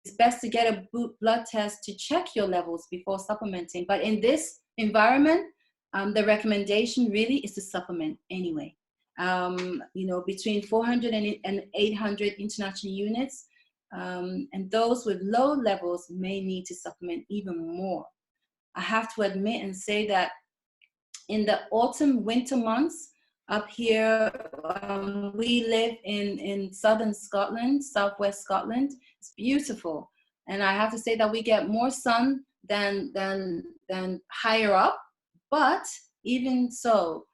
It's best to get a blood test to check your levels before supplementing. But in this environment, the recommendation really is to supplement anyway. You know, between 400 and 800 international units. And those with low levels may need to supplement even more. I have to admit and say that in the autumn, winter months, up here, we live in southern Scotland, southwest Scotland. It's beautiful. And I have to say that we get more sun than higher up. But even so,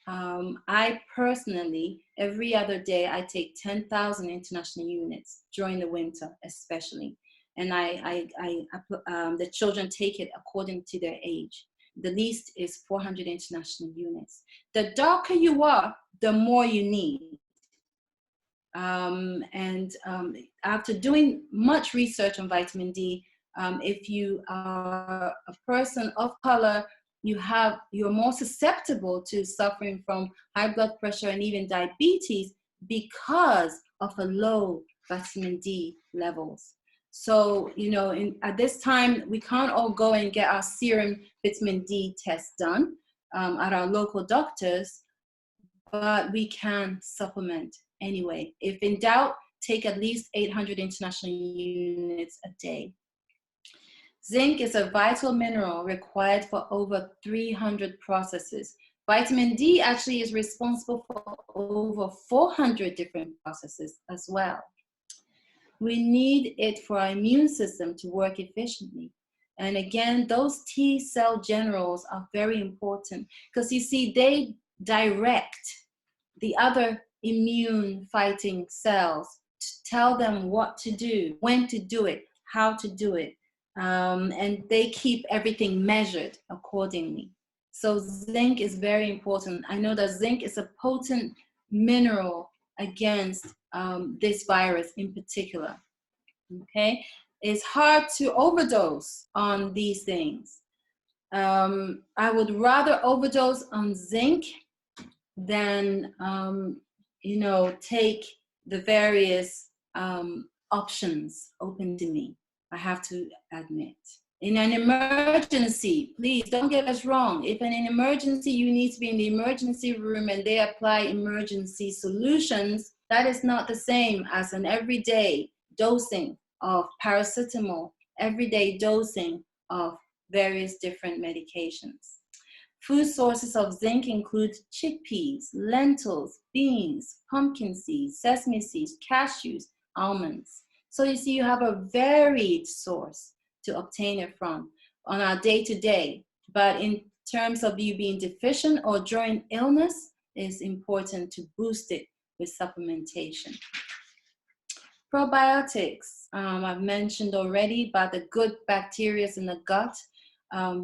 I personally, every other day, I take 10,000 international units during the winter, especially. And the children take it according to their age. The least is 400 international units. The darker you are, the more you need. After doing much research on vitamin D, if you are a person of color, you're more susceptible to suffering from high blood pressure and even diabetes because of a low vitamin D levels. So, you know, at this time, we can't all go and get our serum vitamin D test done at our local doctors, but we can supplement anyway. If in doubt, take at least 800 international units a day. Zinc is a vital mineral required for over 300 processes. Vitamin D actually is responsible for over 400 different processes as well. We need it for our immune system to work efficiently. And again, those T cell generals are very important because you see, they direct the other immune fighting cells to tell them what to do, when to do it, how to do it. And they keep everything measured accordingly. So zinc is very important. I know that zinc is a potent mineral against this virus in particular. Okay, it's hard to overdose on these things. I would rather overdose on zinc than you know, take the various options open to me. I have to admit. In an emergency, please don't get us wrong. If in an emergency you need to be in the emergency room and they apply emergency solutions, that is not the same as an everyday dosing of paracetamol, everyday dosing of various different medications. Food sources of zinc include chickpeas, lentils, beans, pumpkin seeds, sesame seeds, cashews, almonds. So you see, you have a varied source to obtain it from on our day-to-day. But in terms of you being deficient or during illness, it's important to boost it with supplementation. Probiotics, I've mentioned already about the good bacteria in the gut,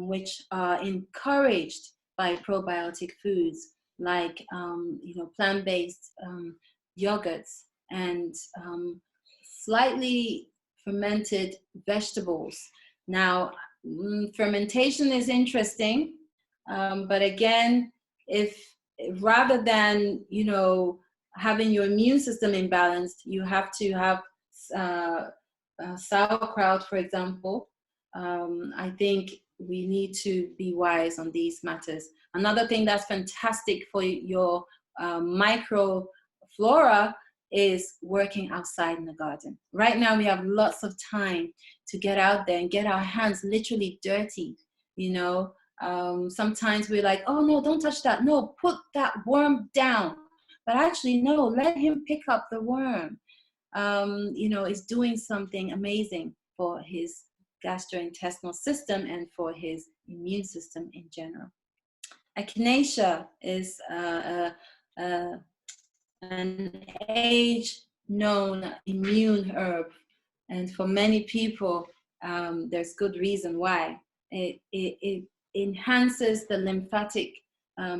which are encouraged by probiotic foods like you know, plant-based yogurts and slightly fermented vegetables. Now, fermentation is interesting, but again, if rather than, you know, having your immune system imbalanced, you have to have sauerkraut, for example. I think we need to be wise on these matters. Another thing that's fantastic for your microflora is working outside in the garden. Right now we have lots of time to get out there and get our hands literally dirty, you know, Sometimes we're like, oh no, don't touch that. No, put that worm down. But actually, no, let him pick up the worm. Is doing something amazing for his gastrointestinal system and for his immune system in general. Echinacea is an age-known immune herb, and for many people, there's good reason why. It enhances the lymphatic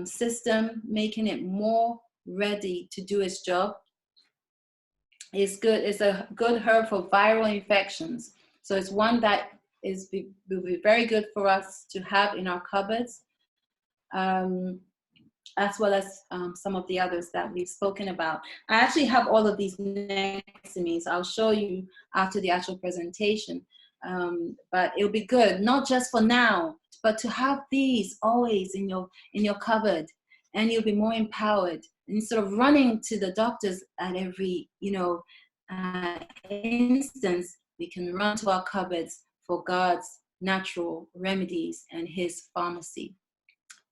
system, making it more ready to do its job. It's good. It's a good herb for viral infections. So it's one that will be very good for us to have in our cupboards, as well as some of the others that we've spoken about. I actually have all of these next to me, so I'll show you after the actual presentation. But it'll be good, not just for now, but to have these always in your cupboard, and you'll be more empowered. Instead of running to the doctors at every instance, we can run to our cupboards for God's natural remedies and his pharmacy.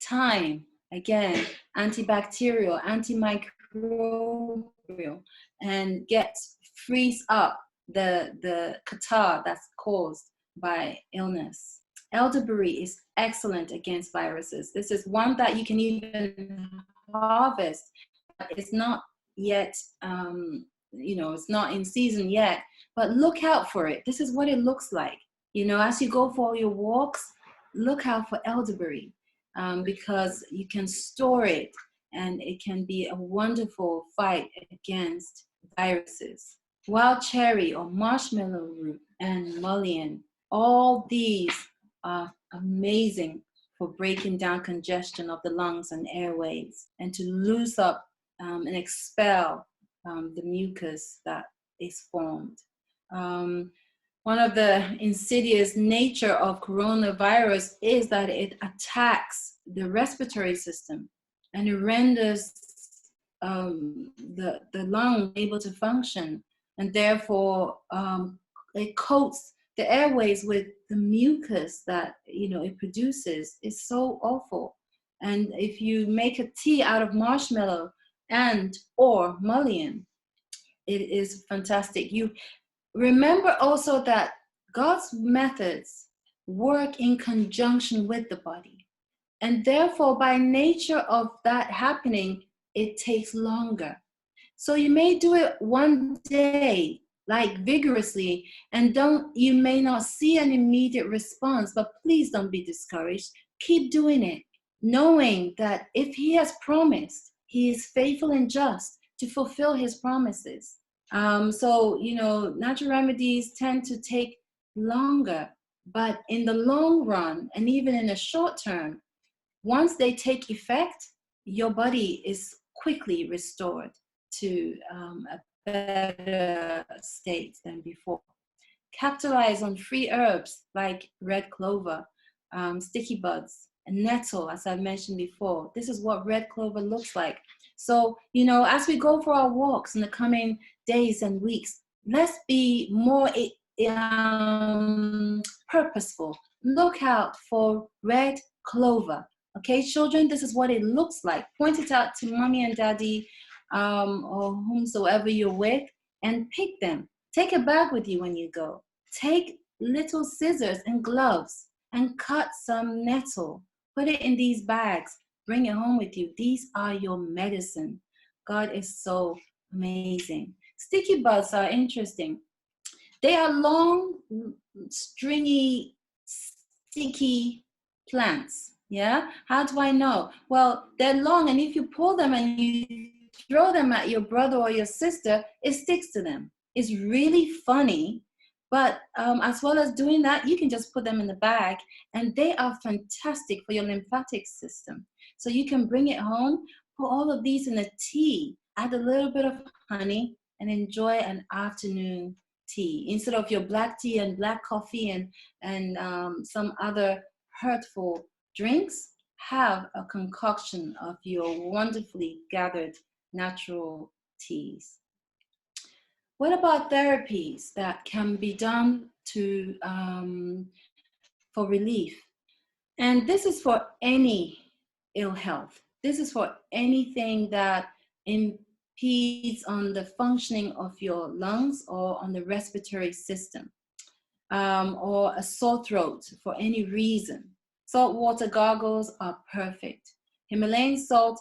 Thyme, again, antibacterial, antimicrobial, and frees up the catarrh that's caused by illness. Elderberry is excellent against viruses. This is one that you can even harvest, but it's not yet, it's not in season yet, but look out for it. This is what it looks like. As you go for your walks, look out for elderberry, because you can store it and it can be a wonderful fight against viruses. Wild cherry or marshmallow root and mullein, all these are amazing for breaking down congestion of the lungs and airways, and to loose up and expel the mucus that is formed. One of the insidious nature of coronavirus is that it attacks the respiratory system, and it renders the lung able to function, and therefore it coats the airways with the mucus that it produces. Is so awful. And if you make a tea out of marshmallow or mullein, it is fantastic. You remember also that God's methods work in conjunction with the body, and therefore by nature of that happening, it takes longer. So you may do it one day, like vigorously, and you may not see an immediate response, but please don't be discouraged. Keep doing it, knowing that if he has promised, he is faithful and just to fulfill his promises. So natural remedies tend to take longer, but in the long run, and even in the short term, once they take effect, your body is quickly restored to a better state than before. Capitalize on free herbs like red clover, sticky buds, and nettle, as I mentioned before. This is what red clover looks like. So, as we go for our walks in the coming days and weeks, let's be more purposeful. Look out for red clover. Okay, children, this is what it looks like. Point it out to mommy and daddy, or whomsoever you're with, and pick them. Take a bag with you when you go. Take little scissors and gloves and cut some nettle. Put it in these bags. Bring it home with you. These are your medicine. God is so amazing. Sticky buds are interesting. They are long, stringy, sticky plants. Yeah? How do I know? Well, they're long, and if you pull them and you throw them at your brother or your sister, it sticks to them. It's really funny, but as well as doing that, you can just put them in the bag, and they are fantastic for your lymphatic system. So you can bring it home, put all of these in a tea, add a little bit of honey, and enjoy an afternoon tea instead of your black tea and black coffee and some other hurtful drinks. Have a concoction of your wonderfully gathered natural teas. What about therapies that can be done for relief? And this is for any ill health. This is for anything that impedes on the functioning of your lungs or on the respiratory system, or a sore throat for any reason. Salt water gargles are perfect. Himalayan salt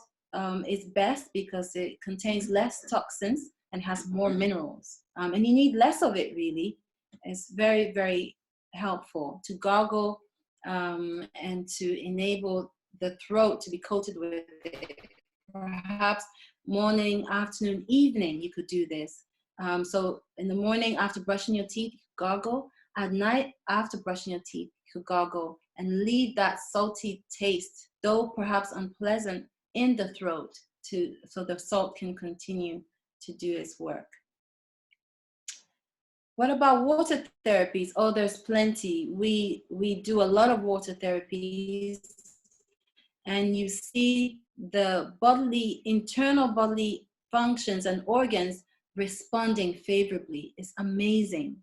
is best because it contains less toxins and has more minerals. And you need less of it, really. It's very, very helpful to gargle and to enable the throat to be coated with it. Perhaps morning, afternoon, evening, you could do this. So in the morning after brushing your teeth, gargle. At night after brushing your teeth, you could gargle and leave that salty taste, though perhaps unpleasant, in the throat so the salt can continue to do its work. What about water therapies? Oh, there's plenty. We do a lot of water therapies, and you see the internal bodily functions and organs responding favorably. It's amazing.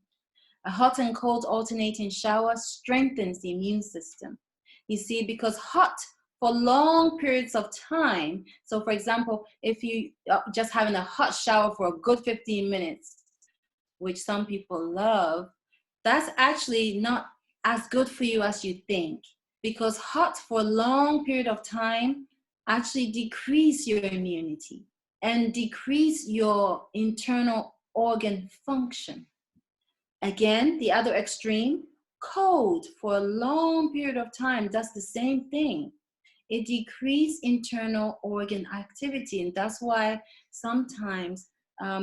A hot and cold alternating shower strengthens the immune system. You see, because hot for long periods of time, so for example, if you just having a hot shower for a good 15 minutes, which some people love, that's actually not as good for you as you think, because hot for a long period of time actually decrease your immunity and decrease your internal organ function. Again, the other extreme, cold for a long period of time does the same thing. It decreases internal organ activity, and that's why sometimes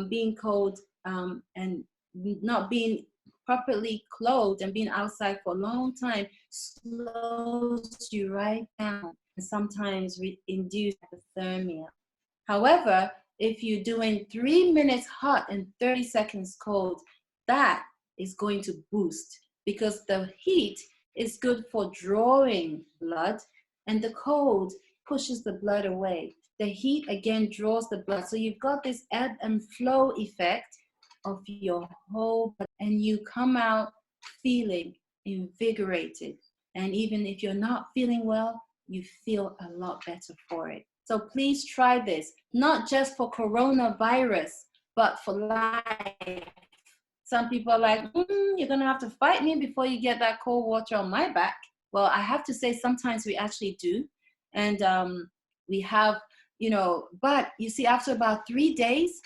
being cold and not being properly clothed and being outside for a long time slows you right down and sometimes induce hypothermia. However, if you're doing 3 minutes hot and 30 seconds cold, that is going to boost, because the heat is good for drawing blood and the cold pushes the blood away. The heat again draws the blood. So you've got this ebb and flow effect of your whole body, and you come out feeling invigorated. And even if you're not feeling well, you feel a lot better for it. So please try this, not just for coronavirus, but for life. Some people are like, you're going to have to fight me before you get that cold water on my back. Well, I have to say sometimes we actually do. And we have, but you see, after about 3 days,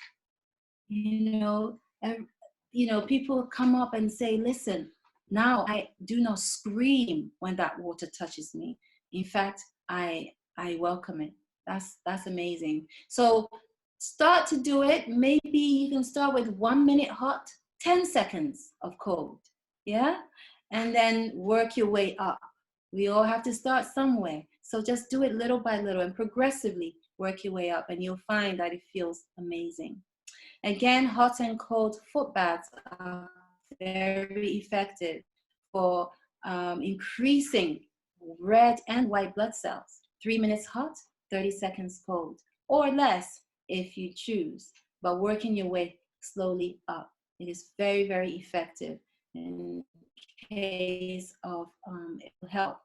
people come up and say, listen, now I do not scream when that water touches me. In fact, I welcome it. That's amazing. So start to do it. Maybe you can start with 1 minute hot, 10 seconds of cold, yeah? And then work your way up. We all have to start somewhere. So just do it little by little and progressively work your way up, and you'll find that it feels amazing. Again, hot and cold foot baths are very effective for increasing red and white blood cells. 3 minutes hot, 30 seconds cold, or less if you choose, but working your way slowly up. It is very, very effective in case of ill health.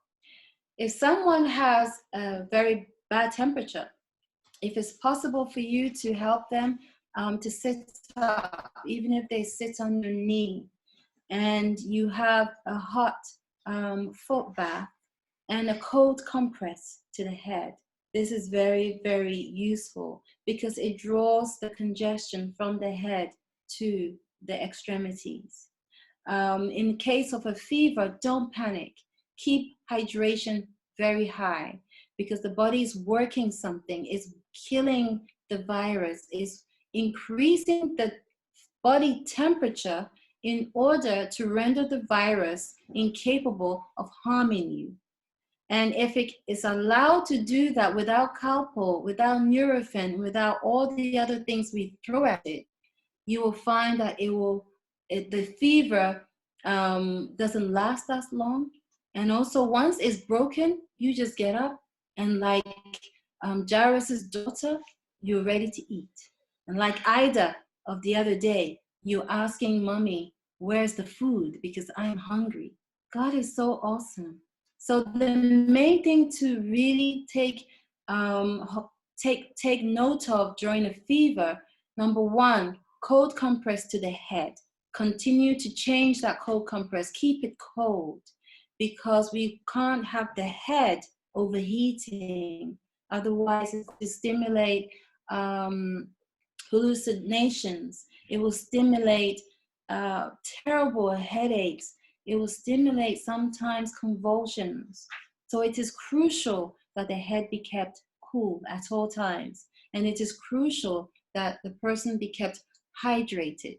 If someone has a very bad temperature, if it's possible for you to help them to sit up, even if they sit on your knee, and you have a hot foot bath and a cold compress to the head, this is very, very useful because it draws the congestion from the head to the extremities. In case of a fever, don't panic. Keep hydration very high because the body is working something, is killing the virus, is increasing the body temperature in order to render the virus incapable of harming you. And if it is allowed to do that without calpol, without Nurofen, without all the other things we throw at it, you will find that the fever doesn't last as long. And also once it's broken, you just get up and like Jairus' daughter, you're ready to eat. And like Ida of the other day, you're asking mommy, where's the food? Because I'm hungry. God is so awesome. So the main thing to really take note of during a fever, number one, cold compress to the head. Continue to change that cold compress. Keep it cold, because we can't have the head overheating. Otherwise, it will stimulate hallucinations. It will stimulate terrible headaches. It will stimulate sometimes convulsions. So it is crucial that the head be kept cool at all times. And it is crucial that the person be kept hydrated,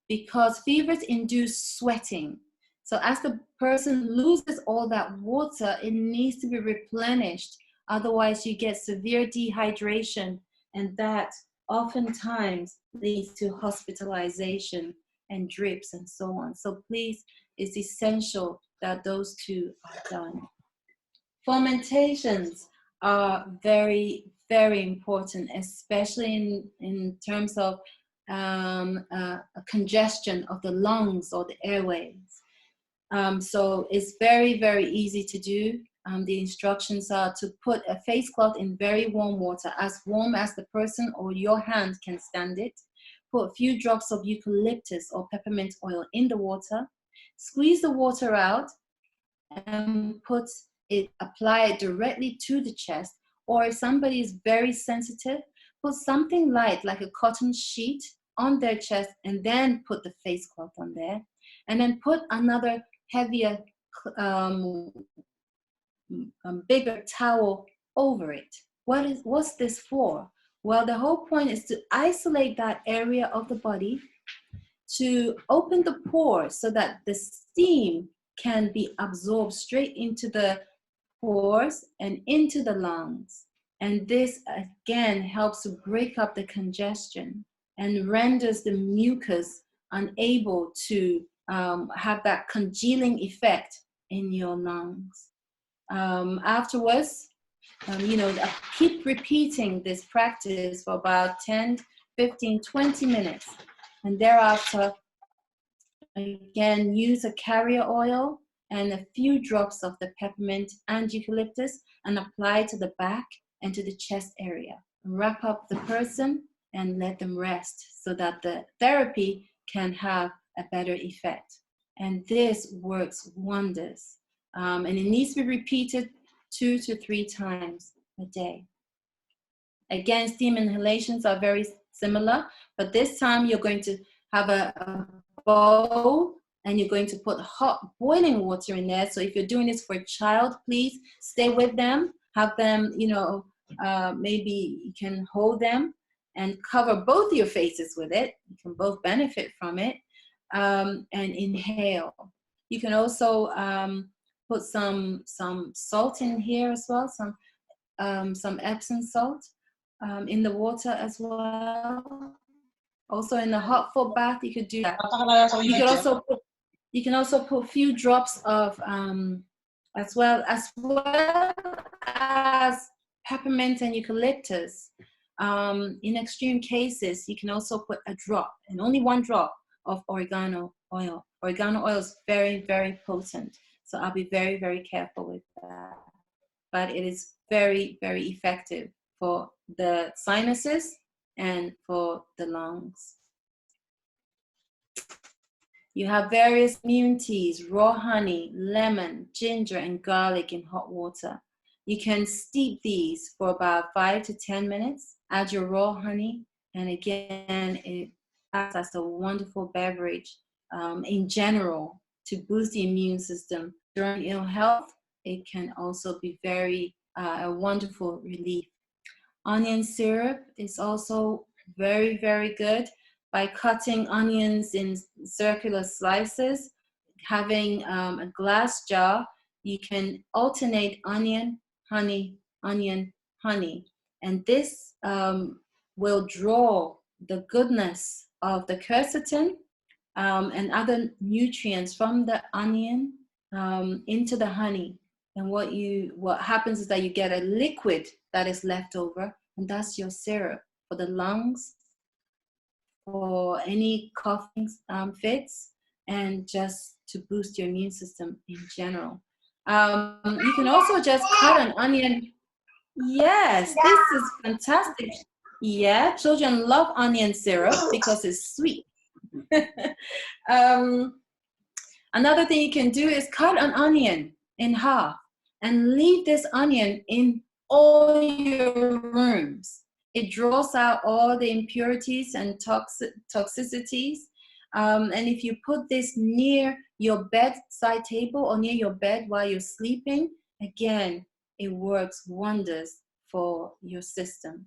because fevers induce sweating. So as the person loses all that water, it needs to be replenished. Otherwise, you get severe dehydration, and that oftentimes leads to hospitalization and drips and so on. So please, it's essential that those two are done. Fomentations are very, very important, especially in terms of a congestion of the lungs or the airways. So it's very, very easy to do. The instructions are to put a face cloth in very warm water, as warm as the person or your hand can stand it. Put a few drops of eucalyptus or peppermint oil in the water. Squeeze the water out and apply it directly to the chest. Or if somebody is very sensitive, put something light like a cotton sheet on their chest and then put the face cloth on there. And then put another heavier, bigger towel over it. What's this for? Well, the whole point is to isolate that area of the body, to open the pores so that the steam can be absorbed straight into the pores and into the lungs. And this again helps to break up the congestion and renders the mucus unable to have that congealing effect in your lungs. Afterwards, keep repeating this practice for about 10, 15, 20 minutes. And thereafter, again, use a carrier oil and a few drops of the peppermint and eucalyptus and apply to the back and to the chest area. Wrap up the person and let them rest so that the therapy can have a better effect. And this works wonders. And it needs to be repeated 2 to 3 times a day. Again, steam inhalations are very similar, but this time you're going to have a bowl and you're going to put hot boiling water in there. So if you're doing this for a child, please stay with them, have them, maybe you can hold them and cover both your faces with it. You can both benefit from it, and inhale. You can also put some salt in here as well, some Epsom salt in the water as well. Also in the hot foot bath, you could do that. You can also put a few drops of as well as peppermint and eucalyptus. In extreme cases, you can also put a drop, and only 1 drop of oregano oil. Oregano oil is very, very potent, so I'll be very, very careful with that. But it is very, very effective for the sinuses and for the lungs. You have various immune teas, raw honey, lemon, ginger, and garlic in hot water. You can steep these for about 5 to 10 minutes. Add your raw honey, and again, it acts as a wonderful beverage in general to boost the immune system. During ill health, it can also be a wonderful relief. Onion syrup is also very, very good. By cutting onions in circular slices, having a glass jar, you can alternate onion, honey, onion, honey. And this will draw the goodness of the quercetin and other nutrients from the onion into the honey. And what happens is that you get a liquid that is left over, and that's your syrup for the lungs, for any coughing fits, and just to boost your immune system in general. You can also just cut an onion. Yes, this is fantastic. Yeah, children love onion syrup because it's sweet. Another thing you can do is cut an onion in half and leave this onion in all your rooms. It draws out all the impurities and toxicities. And if you put this near your bedside table or near your bed while you're sleeping, again, it works wonders for your system.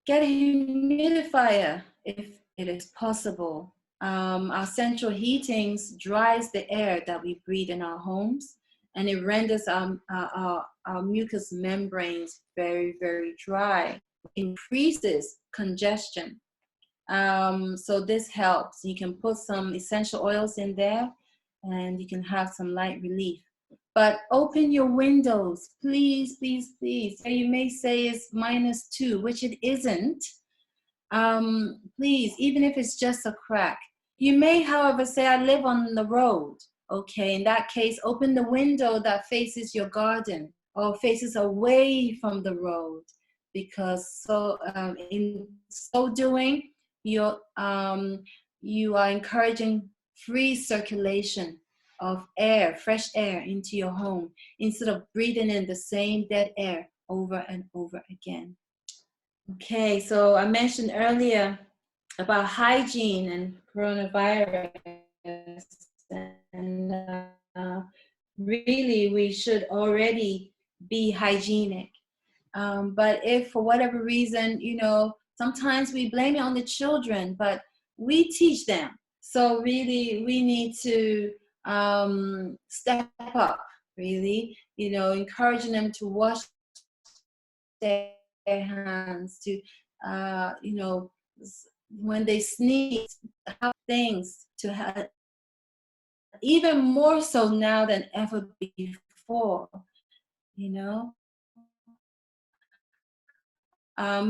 Get a humidifier if it is possible. Our central heatings dries the air that we breathe in our homes, and it renders our mucous membranes very, very dry. Increases congestion. So this helps. You can put some essential oils in there, and you can have some light relief. But open your windows, please, please, please. You may say it's -2, which it isn't. Please, even if it's just a crack. You may, however, say, I live on the road. Okay, in that case, open the window that faces your garden or faces away from the road, because in so doing, you are encouraging free circulation of air, fresh air into your home, instead of breathing in the same dead air over and over again. Okay, so I mentioned earlier about hygiene and coronavirus, and really we should already be hygienic. But if for whatever reason, sometimes we blame it on the children, but we teach them. So really we need to step up, really, encouraging them to wash their hands, to when they sneeze, have things to have, even more so now than ever before.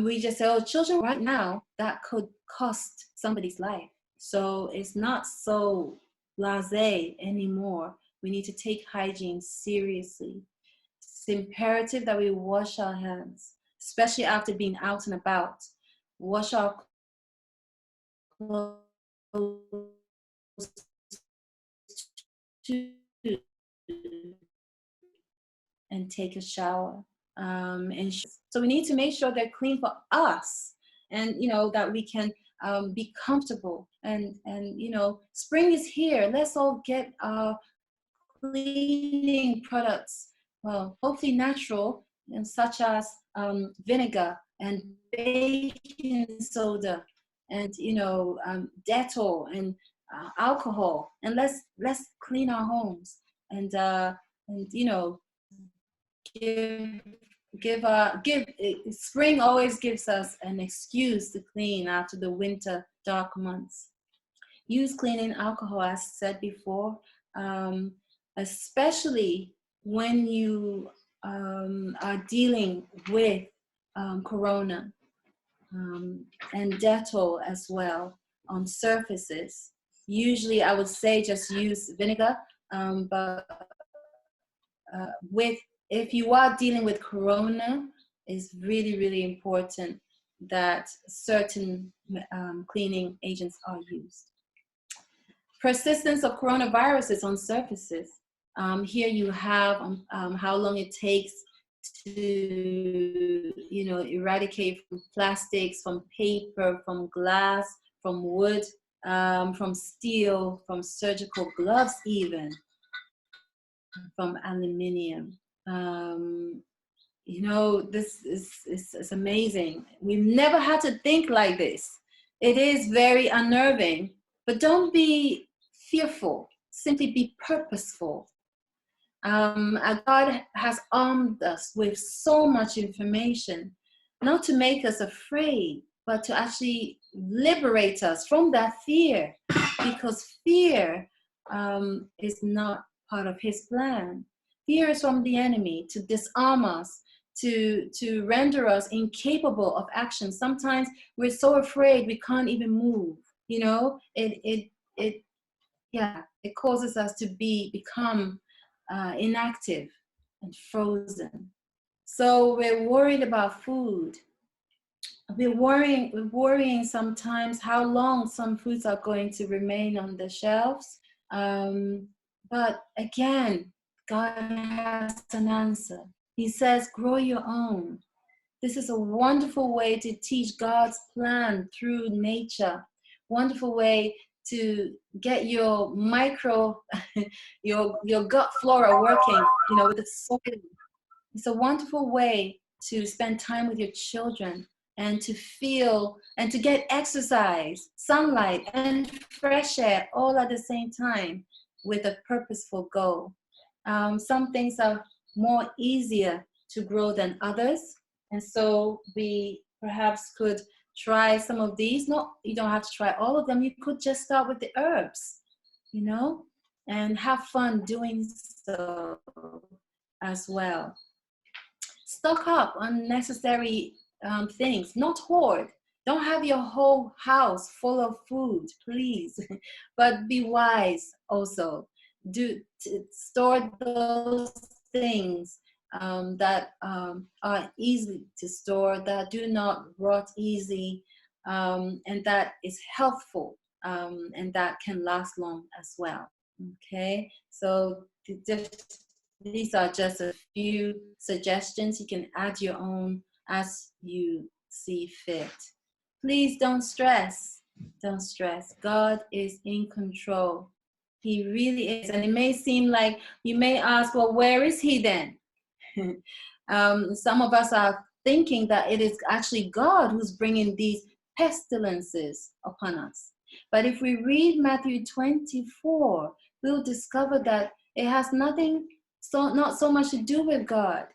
We just say, oh, children right now, that could cost somebody's life. So it's not so blasé anymore. We need to take hygiene seriously. It's imperative that we wash our hands, especially after being out and about. Wash our clothes too, and take a shower. So we need to make sure they're clean for us, and that we can be comfortable. And spring is here. Let's all get our cleaning products, well, hopefully natural, and such as vinegar and baking soda and Dettol and alcohol, and let's clean our homes and give spring always gives us an excuse to clean after the winter dark months. Use cleaning alcohol, as said before, especially when you are dealing with corona, and Dettol as well on surfaces. Usually I would say just use vinegar, but if you are dealing with corona, it's really, really important that certain cleaning agents are used. Persistence of coronaviruses on surfaces. Here you have how long it takes to eradicate from plastics, from paper, from glass, from wood, from steel, from surgical gloves, even from aluminium. This is amazing. We've never had to think like this. It is very unnerving, but don't be fearful. Simply be purposeful. God has armed us with so much information, not to make us afraid, but to actually liberate us from that fear, because fear is not part of his plan. Fear is from the enemy to disarm us, to render us incapable of action. Sometimes we're so afraid we can't even move. It causes us to become inactive and frozen. So we're worried about food. We're worrying sometimes how long some foods are going to remain on the shelves. But again, God has an answer. He says, grow your own. This is a wonderful way to teach God's plan through nature. Wonderful way to get your your gut flora working, with the soil. It's a wonderful way to spend time with your children and to feel and to get exercise, sunlight, and fresh air all at the same time with a purposeful goal. Some things are more easier to grow than others. And so we perhaps could try some of these. No, you don't have to try all of them. You could just start with the herbs, and have fun doing so as well. Stock up on necessary things, not hoard. Don't have your whole house full of food, please. But be wise also. Store those things that are easy to store, that do not rot easy, and that is healthful, and that can last long as well. Okay, so these are just a few suggestions. You can add your own as you see fit. Please don't stress. Don't stress. God is in control. He really is. And it may seem like you may ask, well, where is he then? Some of us are thinking that it is actually God who's bringing these pestilences upon us. But if we read Matthew 24, we'll discover that it has not so much to do with God,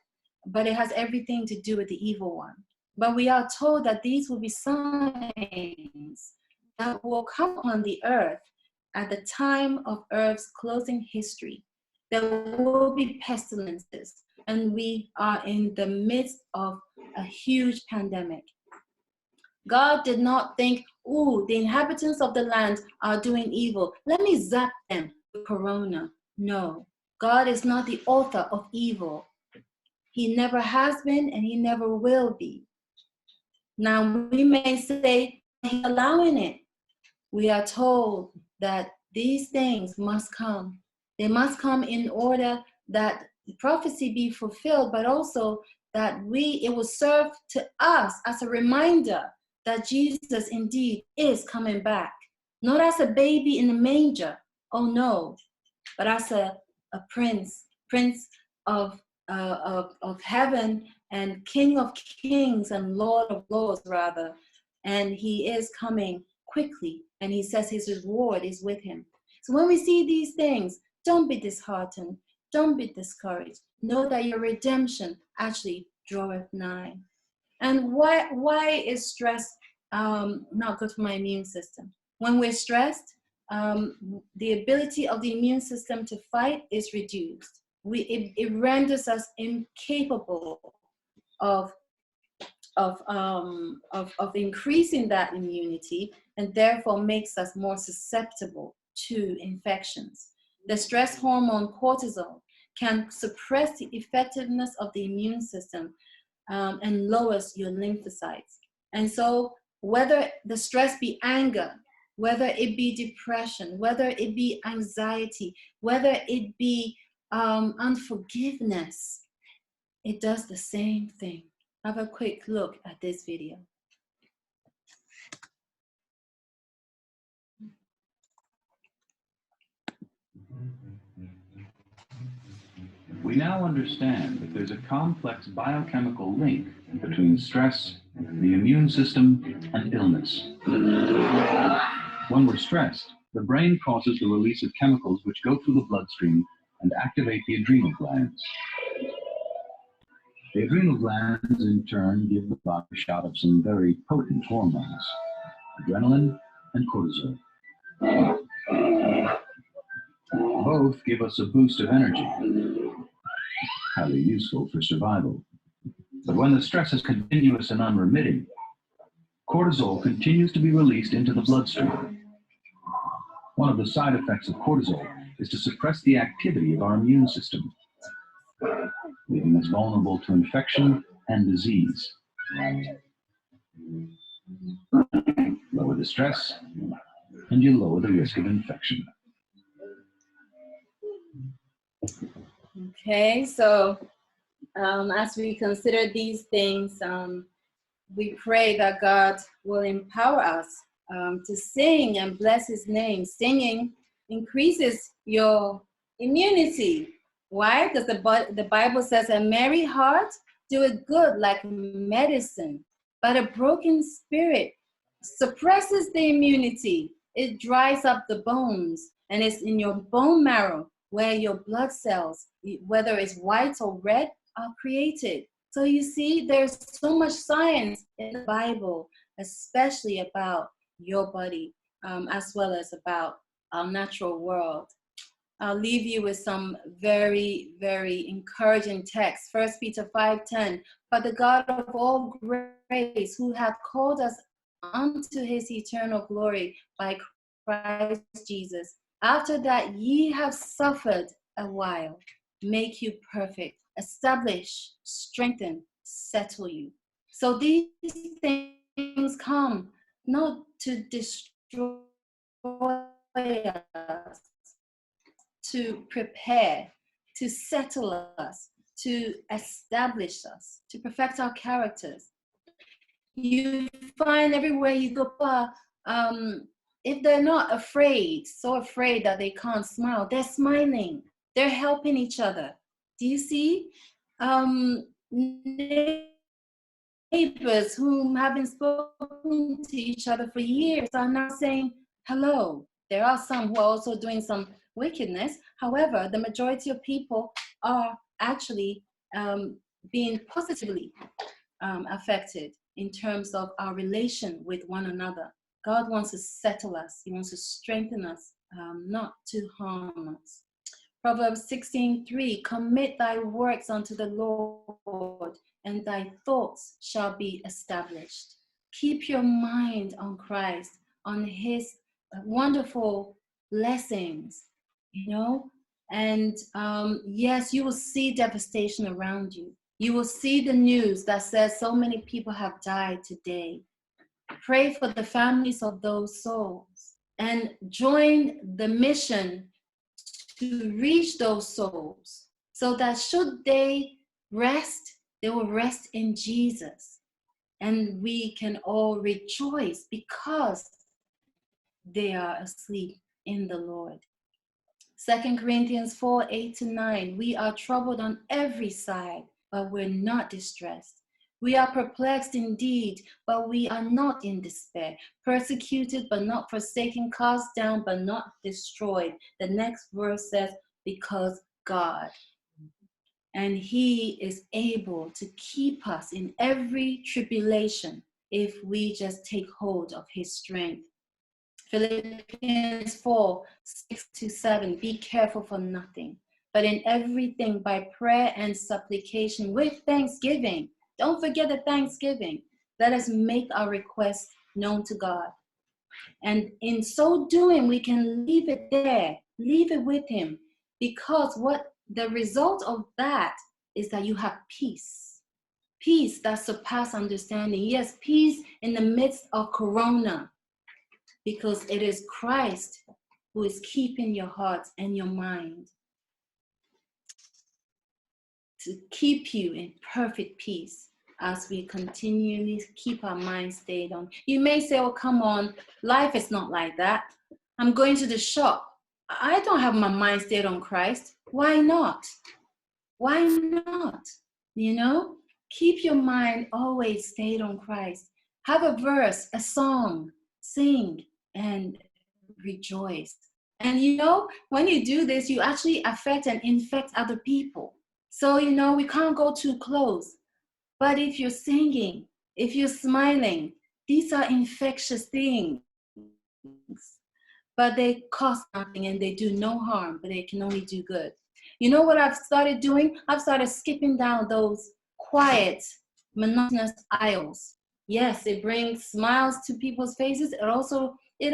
but it has everything to do with the evil one. But we are told that these will be signs that will come on the earth at the time of Earth's closing history. There will be pestilences, and we are in the midst of a huge pandemic. God did not think, the inhabitants of the land are doing evil. Let me zap them with corona. No, God is not the author of evil. He never has been, and he never will be. Now, we may say he's allowing it. We are told that these things must come. They must come in order that prophecy be fulfilled, but also that it will serve to us as a reminder that Jesus indeed is coming back. Not as a baby in a manger, oh no, but as a prince of heaven, and King of kings and Lord of lords, rather. And he is coming quickly, and he says his reward is with him. So when we see these things, don't be disheartened, don't be discouraged. Know that your redemption actually draweth nigh. And why is stress not good for my immune system? When we're stressed, the ability of the immune system to fight is reduced. It renders us incapable of increasing that immunity, and therefore makes us more susceptible to infections. The stress hormone cortisol can suppress the effectiveness of the immune system and lowers your lymphocytes. And so whether the stress be anger, whether it be depression, whether it be anxiety, whether it be unforgiveness, it does the same thing. Have a quick look at this video. We now understand that there's a complex biochemical link between stress, the immune system, and illness. When we're stressed, the brain causes the release of chemicals which go through the bloodstream and activate the adrenal glands. The adrenal glands, in turn, give the body a shot of some very potent hormones, adrenaline and cortisol. Both give us a boost of energy, highly useful for survival. But when the stress is continuous and unremitting, cortisol continues to be released into the bloodstream. One of the side effects of cortisol is to suppress the activity of our immune system, leaving us vulnerable to infection and disease. Lower the stress, and you lower the risk of infection. Okay, so as we consider these things, we pray that God will empower us to sing and bless his name. Singing increases your immunity. Why? Because the Bible says a merry heart doeth good like medicine, but a broken spirit suppresses the immunity. It dries up the bones, and it's in your bone marrow where your blood cells, whether it's white or red, are created. So you see, there's so much science in the Bible, especially about your body, as well as about our natural world. I'll leave you with some very, very encouraging text. 1 Peter 5:10. But the God of all grace, who hath called us unto his eternal glory by Christ Jesus, after that ye have suffered a while, make you perfect, establish, strengthen, settle you. So these things come not to destroy us, to prepare, to settle us, to establish us, to perfect our characters. You find everywhere you go, if they're not afraid, so afraid that they can't smile, they're smiling. They're helping each other. Do you see? Neighbors whom haven't spoken to each other for years are now saying hello. There are some who are also doing some wickedness. However, the majority of people are actually being positively affected in terms of our relation with one another. God wants to settle us. He wants to strengthen us, not to harm us. Proverbs 16:3, commit thy works unto the Lord, and thy thoughts shall be established. Keep your mind on Christ, on his wonderful blessings, and yes, you will see devastation around you. You will see the news that says so many people have died today. Pray for the families of those souls and join the mission to reach those souls, so that should they rest, they will rest in Jesus. And we can all rejoice because they are asleep in the Lord. 2 Corinthians 4:8-9, we are troubled on every side, but we're not distressed. We are perplexed indeed, but we are not in despair. Persecuted, but not forsaken. Cast down, but not destroyed. The next verse says, because God. And he is able to keep us in every tribulation if we just take hold of his strength. Philippians 4:6-7, be careful for nothing, but in everything by prayer and supplication with thanksgiving. Don't forget the thanksgiving. Let us make our requests known to God. And in so doing, we can leave it there, leave it with him, because what the result of that is that you have peace. Peace that surpasses understanding. Yes, peace in the midst of corona, because it is Christ who is keeping your heart and your mind, to keep you in perfect peace as we continually keep our minds stayed on. You may say, oh, come on, life is not like that. I'm going to the shop. I don't have my mind stayed on Christ. Why not? Why not? Keep your mind always stayed on Christ. Have a verse, a song, sing and rejoice. And when you do this, you actually affect and infect other people. So, we can't go too close. But if you're singing, if you're smiling, these are infectious things. But they cost nothing and they do no harm, but they can only do good. You know what I've started doing? I've started skipping down those quiet, monotonous aisles. Yes, it brings smiles to people's faces. It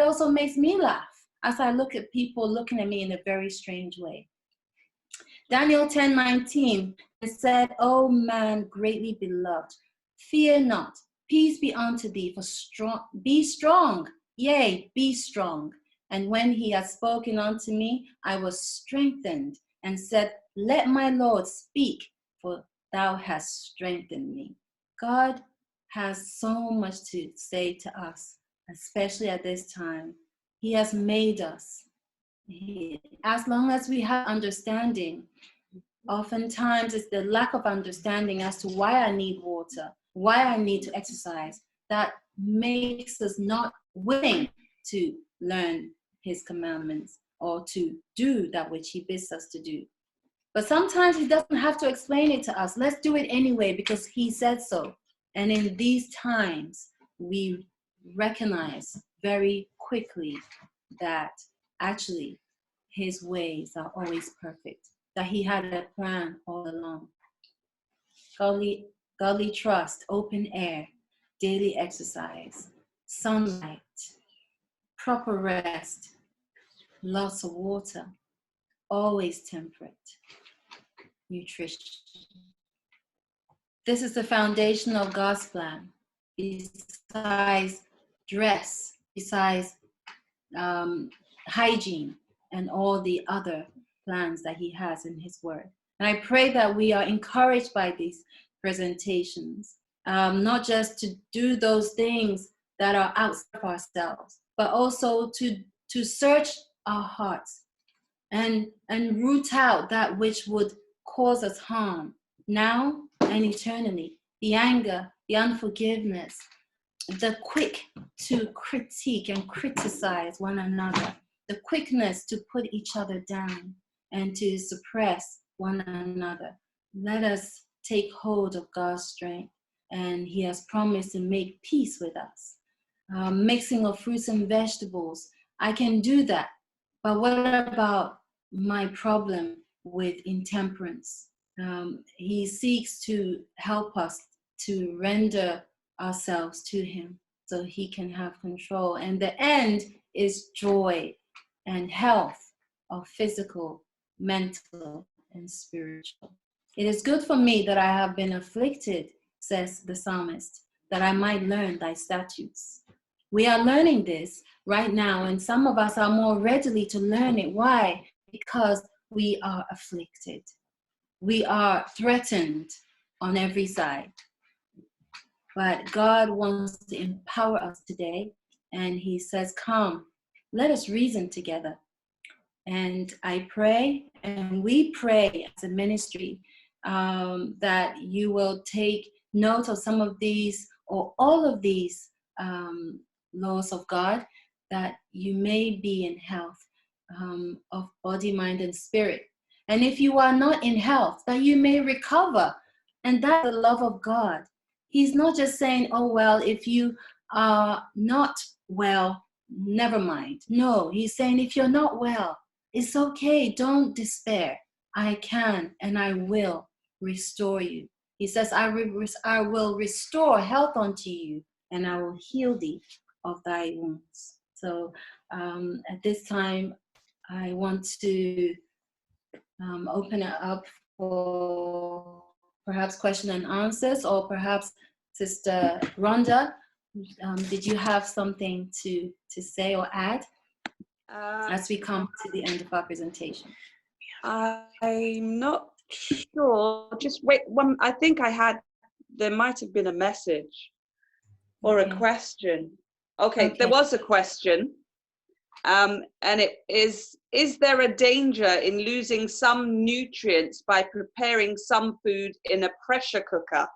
also makes me laugh. as I look at people looking at me in a very strange way. Daniel 10:19, it said, "O man greatly beloved, fear not, peace be unto thee, for be strong, yea, be strong. And when he had spoken unto me, I was strengthened, and said, let my Lord speak, for thou hast strengthened me." God has so much to say to us, especially at this time. He has made us. As long as we have understanding, oftentimes it's the lack of understanding as to why I need water, why I need to exercise, that makes us not willing to learn his commandments or to do that which he bids us to do. But sometimes he doesn't have to explain it to us. Let's do it anyway because he said so. And in these times, we recognize very quickly that actually his ways are always perfect, that he had a plan all along. Godly trust, open air, daily exercise, sunlight, proper rest, lots of water, always temperate, nutrition. This is the foundation of God's plan. Besides dress, besides hygiene, and all the other plans that he has in his word. And I pray that we are encouraged by these presentations, not just to do those things that are outside of ourselves, but also to search our hearts and root out that which would cause us harm now and eternally. The anger, the unforgiveness, the quick to critique and criticize one another, the quickness to put each other down and to suppress one another. Let us take hold of God's strength, and he has promised to make peace with us. Mixing of fruits and vegetables, I can do that. But what about my problem with intemperance? He seeks to help us to render ourselves to him so he can have control. And the end is joy and health of physical, mental, and spiritual. It is good for me that I have been afflicted, says the psalmist, that I might learn thy statutes. We are learning this right now, and some of us are more readily to learn it. Why? Because we are afflicted. We are threatened on every side. But God wants to empower us today, and he says, come, let us reason together. And I pray, and we pray as a ministry, that you will take note of some of these or all of these laws of God, that you may be in health of body, mind, and spirit. And if you are not in health, that you may recover. And that's the love of God. He's not just saying, oh, well, if you are not well, never mind. No, he's saying, if you're not well, it's okay. Don't despair. I can and I will restore you. He says, I will restore health unto you, and I will heal thee of thy wounds. So at this time, I want to open it up for perhaps question and answers, or perhaps Sister Rhonda, did you have something to say or add as we come to the end of our presentation? I'm not sure. Just wait. I think there might have been a message or a question. Okay, there was a question. And it is there a danger in losing some nutrients by preparing some food in a pressure cooker,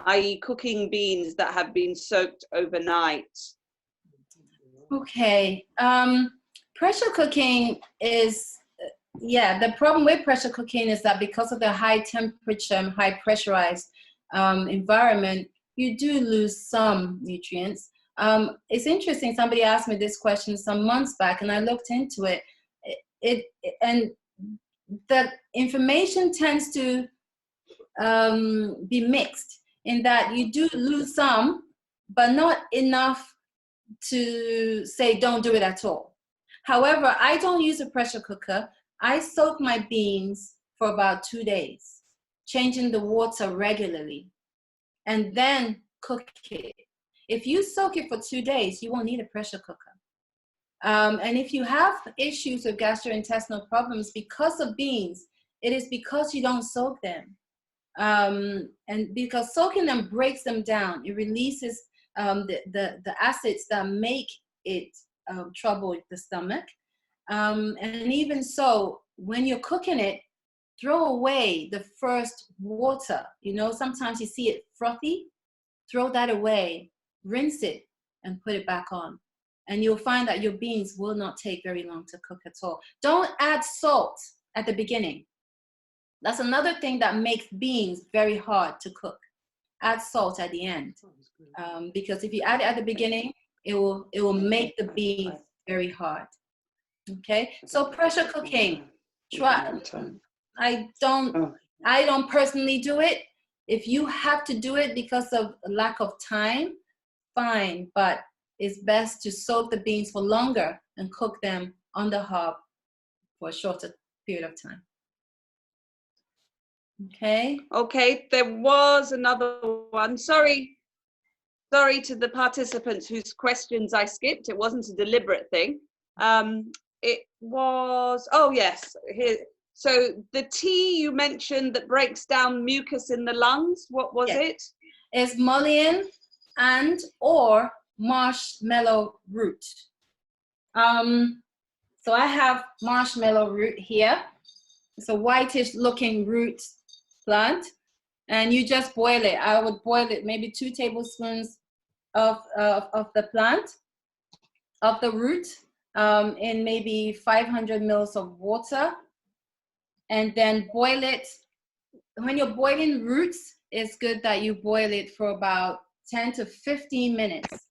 i.e. cooking beans that have been soaked overnight? Okay, pressure cooking is, the problem with pressure cooking is that because of the high temperature and high pressurized environment, you do lose some nutrients. It's interesting, somebody asked me this question some months back, and I looked into it. And the information tends to be mixed, in that you do lose some, but not enough to say don't do it at all. However, I don't use a pressure cooker. I soak my beans for about 2 days, changing the water regularly, and then cook it. If you soak it for 2 days, you won't need a pressure cooker. And if you have issues with gastrointestinal problems because of beans, it is because you don't soak them. And because soaking them breaks them down. It releases the acids that make it trouble with the stomach. And even so, when you're cooking it, throw away the first water. You know, sometimes you see it frothy, throw that away, rinse it, and put it back on. And you'll find that your beans will not take very long to cook at all. Don't add salt at the beginning. That's another thing that makes beans very hard to cook. Add salt at the end. Because if you add it at the beginning, it will make the beans very hard. Okay, so pressure cooking, try. I don't personally do it. If you have to do it because of lack of time, fine, but it's best to soak the beans for longer and cook them on the hob for a shorter period of time. Okay. Okay, there was another one. Sorry to the participants whose questions I skipped. It wasn't a deliberate thing. It was, oh yes, here. So the tea you mentioned that breaks down mucus in the lungs, what was it? It's mullein and or marshmallow root. So I have marshmallow root here. It's a whitish looking root plant, and you just boil it. I would boil it maybe 2 tablespoons of the plant, of the root, in maybe 500 mils of water, and then boil it. When you're boiling roots, it's good that you boil it for about 10 to 15 minutes,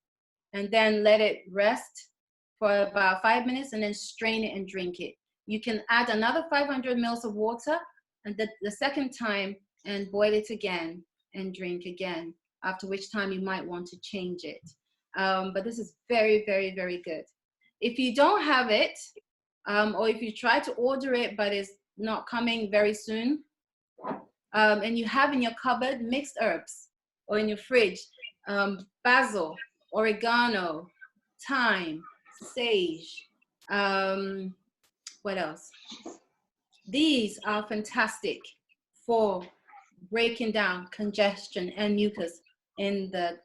and then let it rest for about 5 minutes, and then strain it and drink it. You can add another 500 mils of water, and the second time, and boil it again and drink again, after which time you might want to change it. But this is very, very, very good. If you don't have it, or if you try to order it, but it's not coming very soon, and you have in your cupboard mixed herbs, or in your fridge, basil, oregano, thyme, sage, what else? These are fantastic for breaking down congestion and mucus in the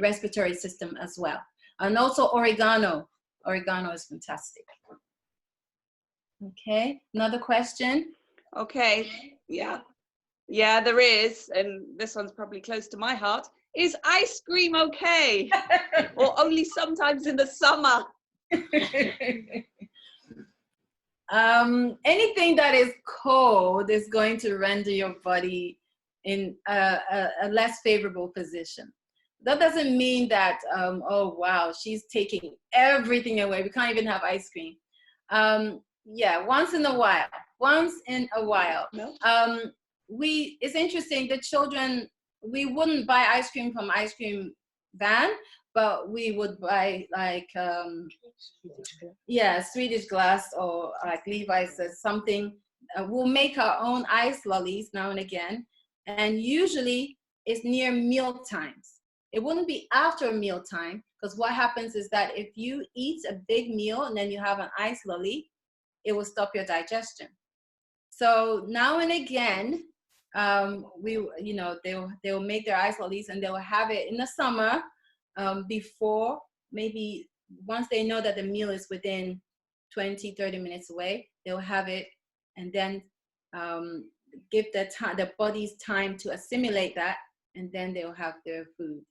respiratory system as well. And also oregano. Oregano is fantastic. Okay, another question? Okay, yeah, there is, and this one's probably close to my heart. Is ice cream okay? Or only sometimes in the summer? Anything that is cold is going to render your body in a less favorable position. That doesn't mean that, oh wow, she's taking everything away. We can't even have ice cream. Yeah, once in a while. No. It's interesting, the children, we wouldn't buy ice cream from ice cream van, but we would buy like, Swedish glass, or like Levi says, something. We'll make our own ice lollies now and again. And usually it's near meal times. It wouldn't be after meal time, because what happens is that if you eat a big meal and then you have an ice lolly, it will stop your digestion. So now and again, they'll make their ice lollies, and they'll have it in the summer, before, maybe once they know that the meal is within 20-30 minutes away, they'll have it, and then give the body's time to assimilate that, and then they'll have their food.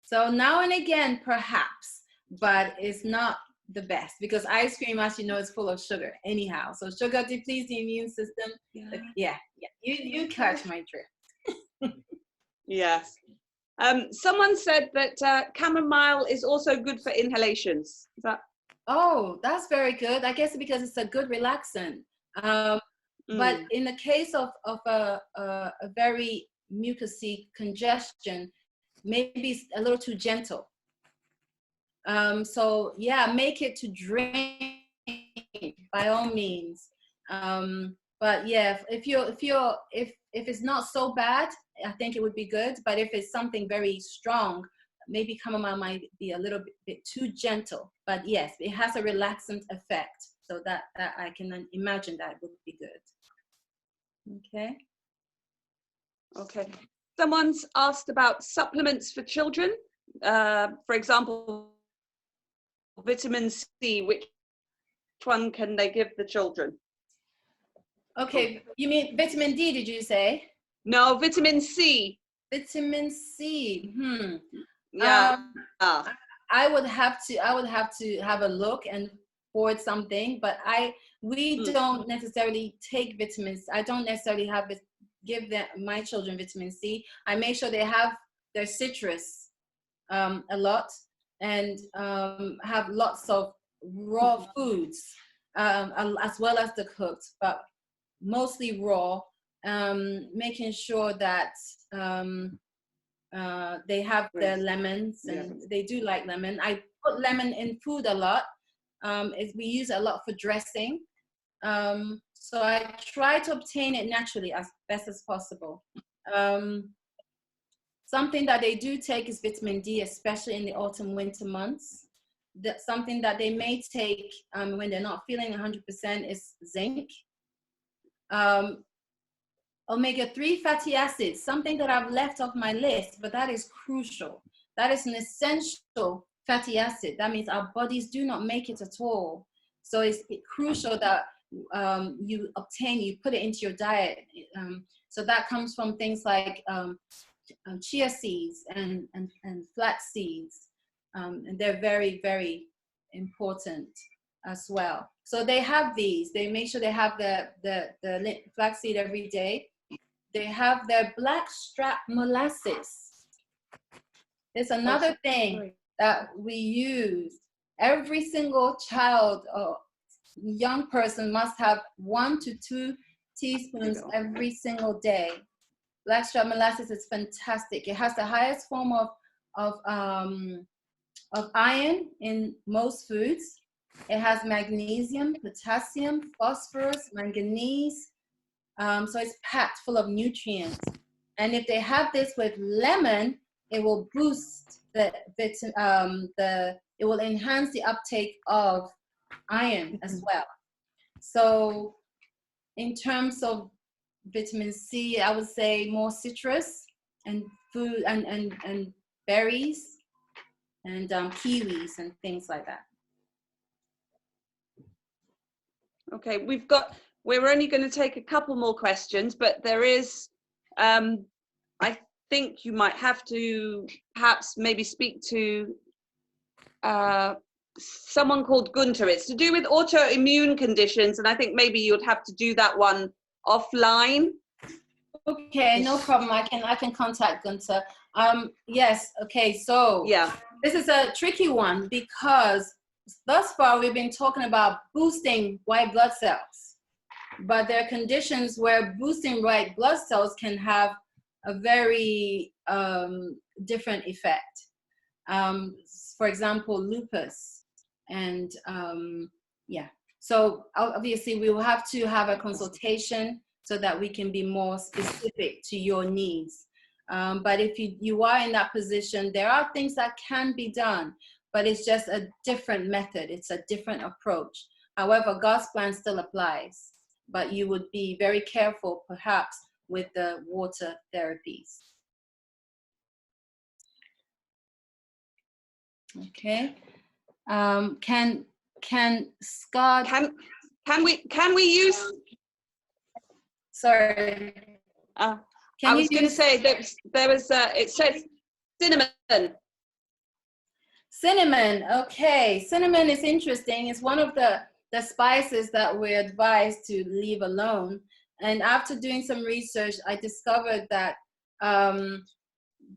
So now and again, perhaps, but it's not the best, because ice cream, as you know, is full of sugar anyhow. So sugar depletes the immune system. Yeah. You catch my drift. Yes. Someone said that chamomile is also good for inhalations. Is that? Oh, that's very good. I guess because it's a good relaxant. But in the case of a very mucousy congestion, maybe it's a little too gentle. So yeah, make it to drink by all means. But yeah, if it's not so bad, I think it would be good. But if it's something very strong, maybe chamomile might be a little bit too gentle. But yes, it has a relaxant effect. So that I can imagine that would be good. Okay. Okay. Someone's asked about supplements for children. For example, vitamin C, which one can they give the children? Okay, you mean vitamin D, did you say? No, vitamin C. Vitamin C. Yeah. I would have to have a look and forward something, but we don't necessarily take vitamins. I don't necessarily give my children vitamin C. I make sure they have their citrus a lot, and have lots of raw foods, as well as the cooked, but mostly raw, making sure that they have their lemons, and they do like lemon. I put lemon in food a lot. We use it a lot for dressing. So I try to obtain it naturally as best as possible. Something that they do take is vitamin D, especially in the autumn, winter months. Something that they may take when they're not feeling 100% is zinc. Omega-3 fatty acids, something that I've left off my list, but that is crucial. That is an essential fatty acid. That means our bodies do not make it at all. So it's crucial that you put it into your diet. So that comes from things like chia seeds and flax seeds. And they're very, very important as well. So they have these. They make sure they have the flaxseed every day. They have their blackstrap molasses. There's another thing that we use. Every single child or young person must have 1 to 2 teaspoons every single day. Blackstrap molasses is fantastic. It has the highest form of iron in most foods. It has magnesium, potassium, phosphorus, manganese. So it's packed full of nutrients. And if they have this with lemon, it will boost it will enhance the uptake of iron as well. So in terms of vitamin C, I would say more citrus and food and berries and kiwis and things like that. Okay, we're only going to take a couple more questions, but there is, I think you might have to perhaps maybe speak to someone called Gunther. It's to do with autoimmune conditions, and I think maybe you'd have to do that one offline. Okay, no problem. I can contact Gunther. Yes. Okay. So yeah, this is a tricky one because thus far we've been talking about boosting white blood cells, but there are conditions where boosting white blood cells can have a very different effect. For example, lupus, and yeah. So obviously we will have to have a consultation so that we can be more specific to your needs. But if you are in that position, there are things that can be done, but it's just a different method. It's a different approach. However, God's plan still applies, but you would be very careful perhaps with the water therapies. Okay. Can Scott? Can we use? Sorry. I was going to say that there was. It says cinnamon. Cinnamon. Okay, cinnamon is interesting. It's one of the spices that we're advised to leave alone. And after doing some research, I discovered that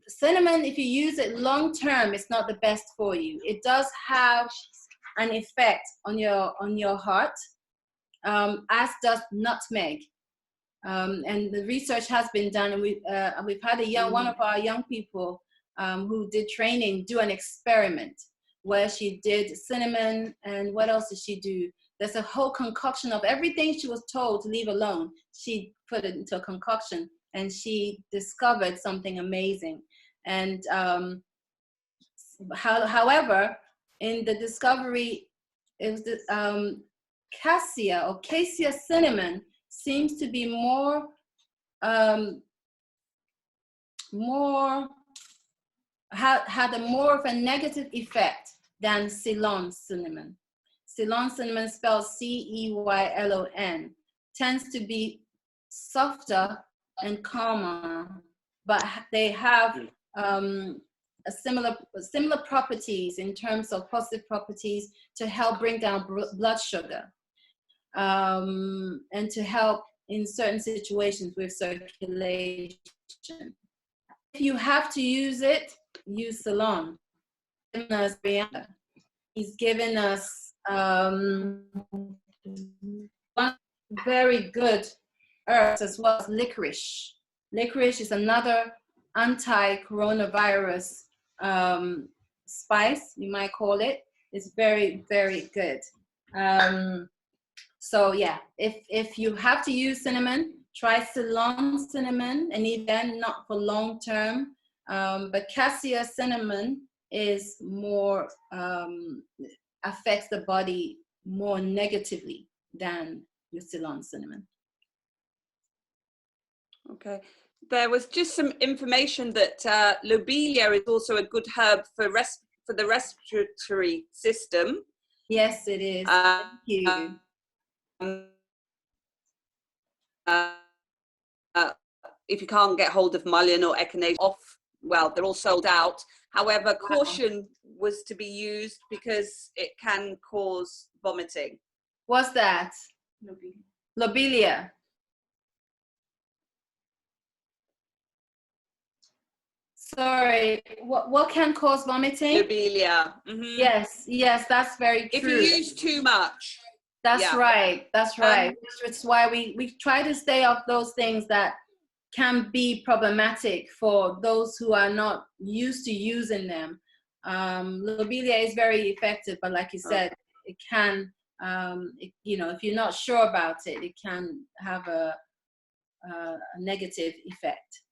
cinnamon, if you use it long term, it's not the best for you. It does have an effect on your heart, as does nutmeg. And the research has been done, and we've had one of our young people who did training do an experiment. where she did cinnamon, and what else did she do? There's a whole concoction of everything she was told to leave alone. She put it into a concoction, and she discovered something amazing. And however, in the discovery, it was the cassia or cassia cinnamon seems to be more had a more of a negative effect than Ceylon cinnamon. Ceylon cinnamon, spelled Ceylon, tends to be softer and calmer, but they have a similar properties in terms of positive properties to help bring down blood sugar, and to help in certain situations with circulation. If you have to use it, use Ceylon. He's given us one very good herbs as well as licorice. Licorice is another anti-coronavirus spice, you might call it. It's very, very good. So yeah, if you have to use cinnamon, try Ceylon cinnamon, and even not for long term. But cassia cinnamon is more, affects the body more negatively than your Ceylon cinnamon. Okay. There was just some information that lobelia is also a good herb for the respiratory system. Yes, it is. Thank you. If you can't get hold of mullein or echinacea, well, they're all sold out. However, caution was to be used because it can cause vomiting. What's that? Lobelia. Sorry, what can cause vomiting? Lobelia. Mm-hmm. Yes, that's very true. If you use too much. That's right. That's right. It's why we try to stay off those things that can be problematic for those who are not used to using them. Lobelia is very effective, but like you said, it can, if you're not sure about it, it can have a negative effect.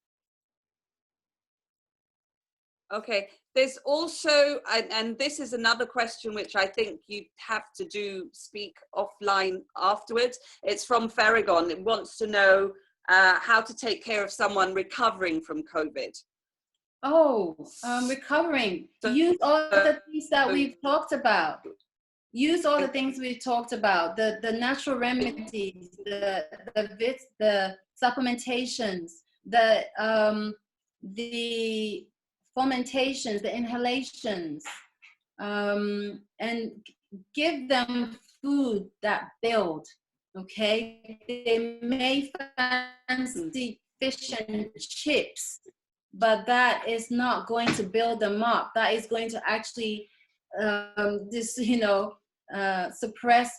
Okay, there's also, and this is another question which I think you have to speak offline afterwards. It's from Farragon. It wants to know how to take care of someone recovering from COVID. Oh, recovering. Use all the things that we've talked about. Use all the things we've talked about. The natural remedies, the supplementations, the fomentations, the inhalations, and give them food that build. Okay, they may fancy fish and chips, but that is not going to build them up. That is going to actually suppress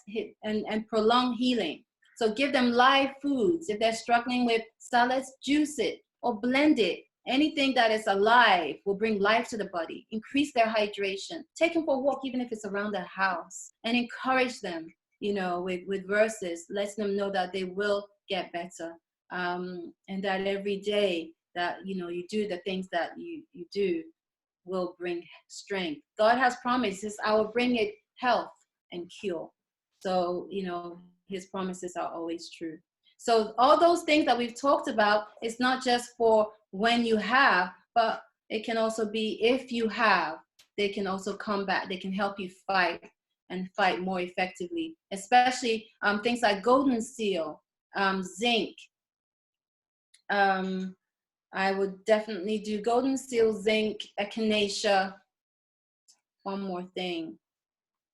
and prolong healing. So give them live foods. If they're struggling with salads, juice it or blend it. Anything that is alive will bring life to the body, increase their hydration. Take them for a walk, even if it's around the house, and encourage them, with verses, lets them know that they will get better, and that every day that, you do the things that you do will bring strength. God has promises, I will bring it health and cure. So, his promises are always true. So all those things that we've talked about, it's not just for when you have, but it can also be if you have, they can also come back. They can help you fight and fight more effectively, especially things like golden seal, zinc. I would definitely do golden seal, zinc, echinacea. One more thing,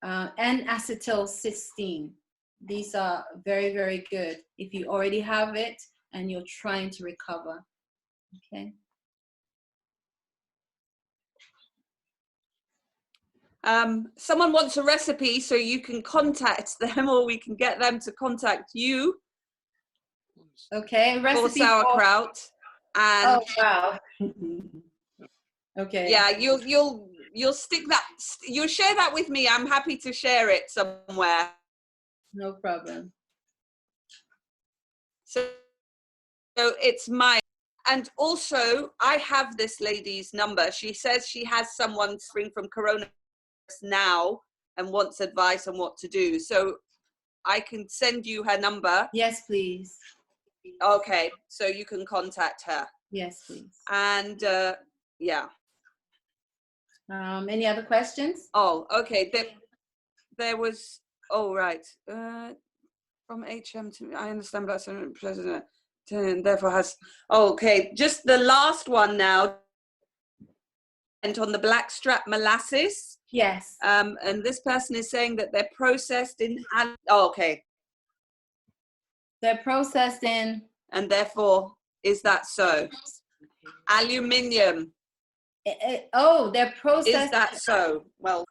and acetylcysteine. These are very, very good if you already have it and you're trying to recover. Okay. Someone wants a recipe, so you can contact them, or we can get them to contact you. Okay, recipe for sauerkraut. And oh wow. Okay. Yeah, you'll you'll share that with me. I'm happy to share it somewhere. No problem. So it's mine. And also, I have this lady's number. She says she has someone suffering from coronavirus now and wants advice on what to do. So I can send you her number. Yes, please. Okay, so you can contact her. Yes, please. And yeah. Any other questions? Oh, okay. There was. Oh, right. From HM to I understand that's president. And therefore has okay, just the last one now, and on the blackstrap molasses. Yes. And this person is saying that they're processed in okay. They're processed in, and therefore is that so? Aluminium. Oh, they're processed. Is that so? Well,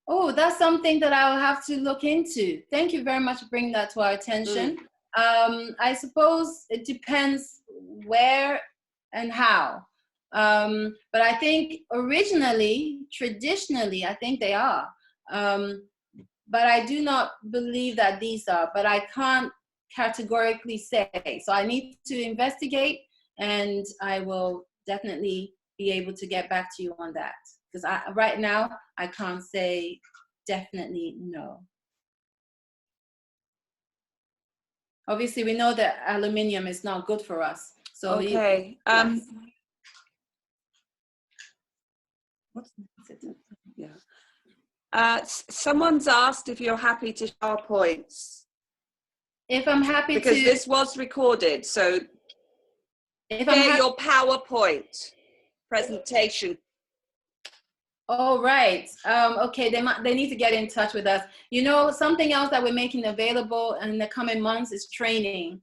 oh, that's something that I'll have to look into. Thank you very much for bringing that to our attention. I suppose it depends where and how. But I think traditionally, I think they are. But I do not believe that these are, but I can't categorically say. So I need to investigate, and I will definitely be able to get back to you on that. Because right now, I can't say definitely no. Obviously, we know that aluminium is not good for us. So okay. Yes. Yeah. Someone's asked if you're happy to share points. If I'm happy because to, this was recorded, so if share your PowerPoint presentation. Oh, right. Okay, they need to get in touch with us. You know, something else that we're making available in the coming months is training.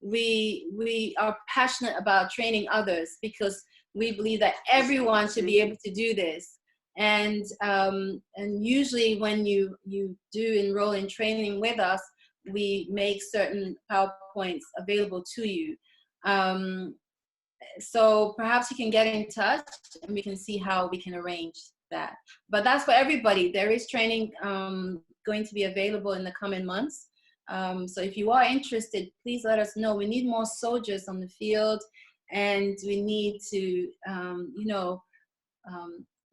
We are passionate about training others because we believe that everyone should be able to do this. And usually when you do enroll in training with us, we make certain PowerPoints available to you. So perhaps you can get in touch and we can see how we can arrange that. But that's for everybody. There is training going to be available in the coming months. So if you are interested, please let us know. We need more soldiers on the field, and we need to,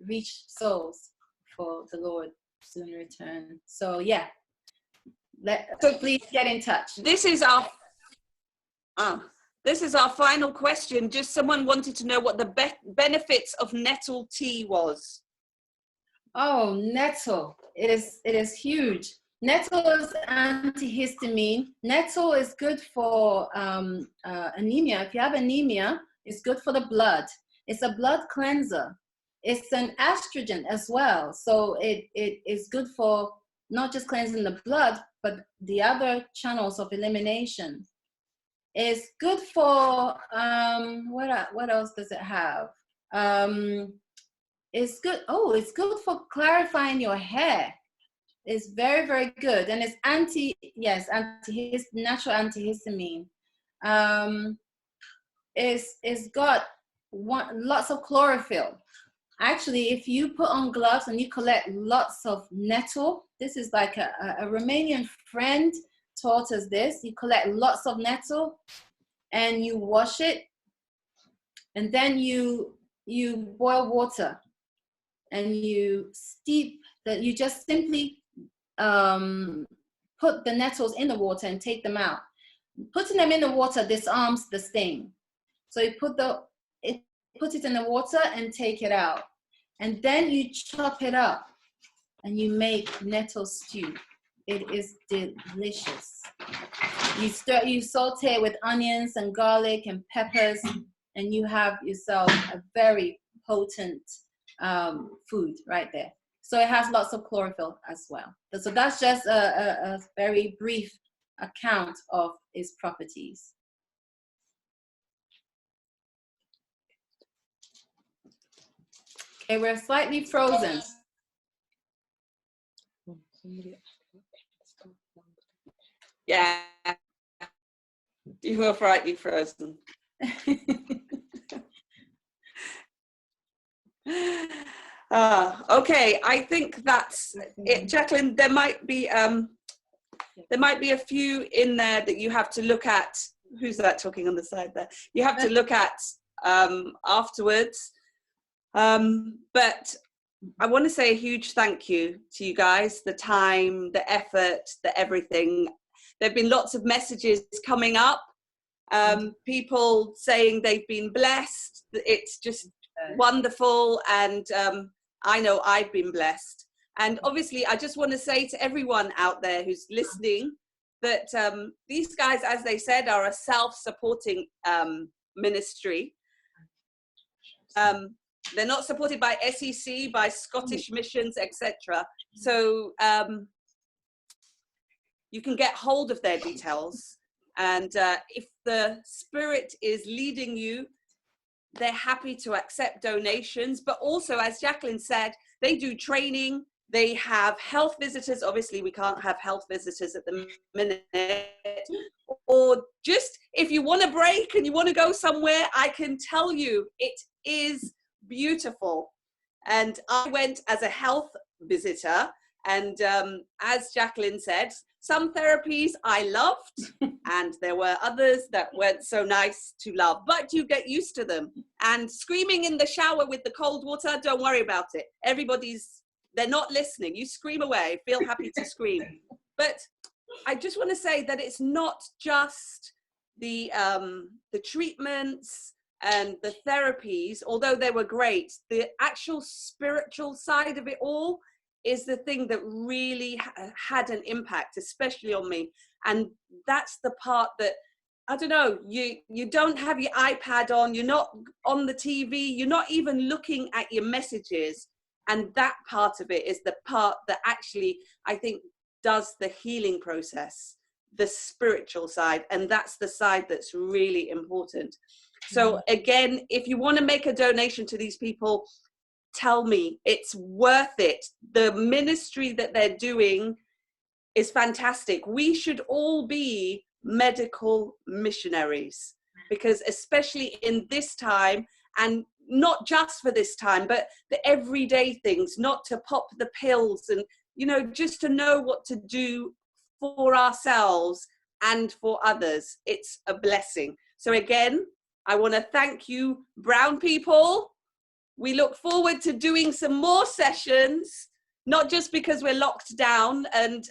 reach souls for the Lord soon return. So yeah, please get in touch. This is our final question. Just someone wanted to know what the benefits of nettle tea was. Oh, nettle. It is huge. Nettle is antihistamine. Nettle is good for anemia. If you have anemia, it's good for the blood. It's a blood cleanser. It's an estrogen as well. So it is good for not just cleansing the blood, but the other channels of elimination. It's good for, what else does it have? It's good. Oh, it's good for clarifying your hair. It's very, very good. And it's natural antihistamine. It's got lots of chlorophyll. Actually, if you put on gloves and you collect lots of nettle, this is like a Romanian friend taught us this. You collect lots of nettle and you wash it, and then you boil water and you steep that. You just simply put the nettles in the water and take them out. Putting them in the water disarms the sting. So you put it in the water and take it out, and then you chop it up and you make nettle stew. It is delicious. You saute it with onions and garlic and peppers, and you have yourself a very potent food right there. So it has lots of chlorophyll as well. So that's just a very brief account of its properties. Okay, we're slightly frozen. Yeah, you were slightly frozen. Okay, I think that's it, Jacqueline. There might be a few in there that you have to look at. Who's that talking on the side there? You have to look at afterwards. But I want to say a huge thank you to you guys, the time, the effort, the everything. There have been lots of messages coming up, people saying they've been blessed. It's just wonderful, and I know I've been blessed. And obviously, I just want to say to everyone out there who's listening that these guys, as they said, are a self-supporting ministry. They're not supported by SEC, by Scottish missions, etc. So you can get hold of their details. And if the Spirit is leading you, they're happy to accept donations. But also, as Jacqueline said, they do training. They have health visitors. Obviously, we can't have health visitors at the minute. Or just if you want a break and you want to go somewhere, I can tell you it is beautiful. And I went as a health visitor, and as Jacqueline said, some therapies I loved and there were others that weren't so nice to love, but you get used to them. And screaming in the shower with the cold water, don't worry about it. They're not listening. You scream away, feel happy to scream. But I just want to say that it's not just the treatments and the therapies, although they were great. The actual spiritual side of it all is the thing that really had an impact, especially on me. And that's the part that, I don't know, you don't have your iPad on, you're not on the TV, you're not even looking at your messages. And that part of it is the part that actually, I think, does the healing process, the spiritual side. And that's the side that's really important. So again, if you want to make a donation to these people, tell me, it's worth it. The ministry that they're doing is fantastic. We should all be medical missionaries, because especially in this time, and not just for this time, but the everyday things, not to pop the pills and, you know, just to know what to do for ourselves and for others. It's a blessing. So again, I want to thank you, brown people. We look forward to doing some more sessions, not just because we're locked down, and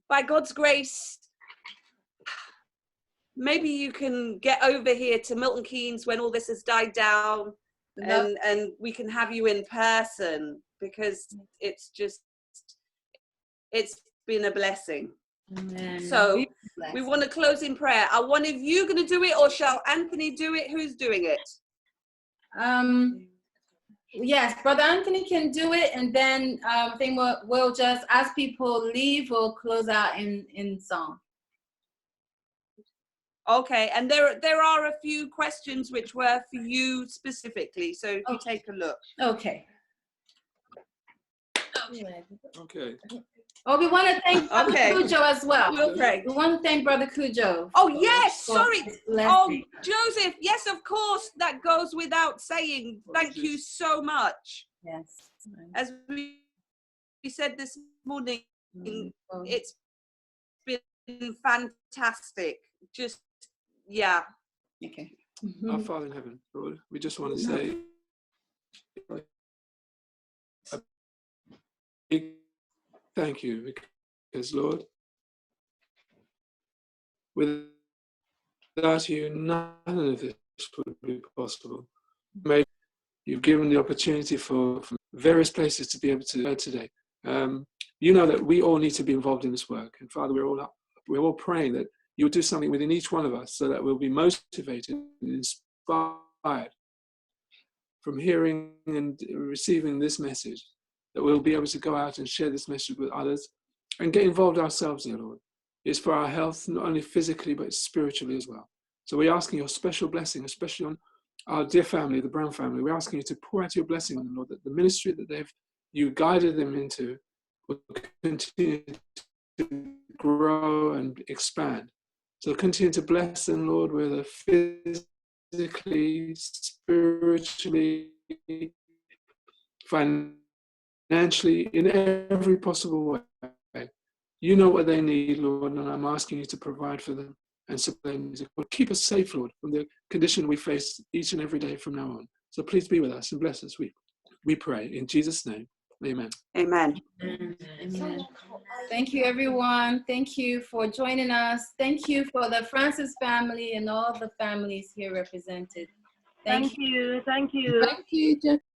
by God's grace, maybe you can get over here to Milton Keynes when all this has died down, and we can have you in person, because it's been a blessing. Amen. So we want to close in prayer. Are one of you going to do it, or shall Anthony do it? Who's doing it? Yes, Brother Anthony can do it, and then I think we'll just, as people leave, we'll close out in song. Okay, and there are a few questions which were for you specifically, so if you take a look. Okay. Okay. Oh, we want to thank Brother Cujo as well. We'll pray. We want to thank Brother Cujo. Oh, yes, sorry. Oh, Joseph, yes, of course, that goes without saying. Thank you so much. Yes. As we said this morning, it's been fantastic. Just, yeah. Okay. Our Father in heaven, Lord, we just want to say a big thank you, because, Lord, without you, none of this would be possible. Maybe you've given the opportunity for various places to be able to today. You know that we all need to be involved in this work. And Father, we're all praying that you'll do something within each one of us so that we'll be motivated and inspired from hearing and receiving this message, that we'll be able to go out and share this message with others and get involved ourselves in, Lord. It's for our health, not only physically, but spiritually as well. So we're asking your special blessing, especially on our dear family, the Brown family. We're asking you to pour out your blessing on them, Lord, that the ministry that you guided them into will continue to grow and expand. So continue to bless them, Lord, whether physically, spiritually, financially, in every possible way. You know what they need, Lord, and I'm asking you to provide for them and support them. Lord, keep us safe, Lord, from the condition we face each and every day from now on. So please be with us and bless us. We pray in Jesus' name. Amen. Amen. Amen. Thank you, everyone. Thank you for joining us. Thank you for the Francis family and all the families here represented. Thank you. Thank you. Thank you, Jeff.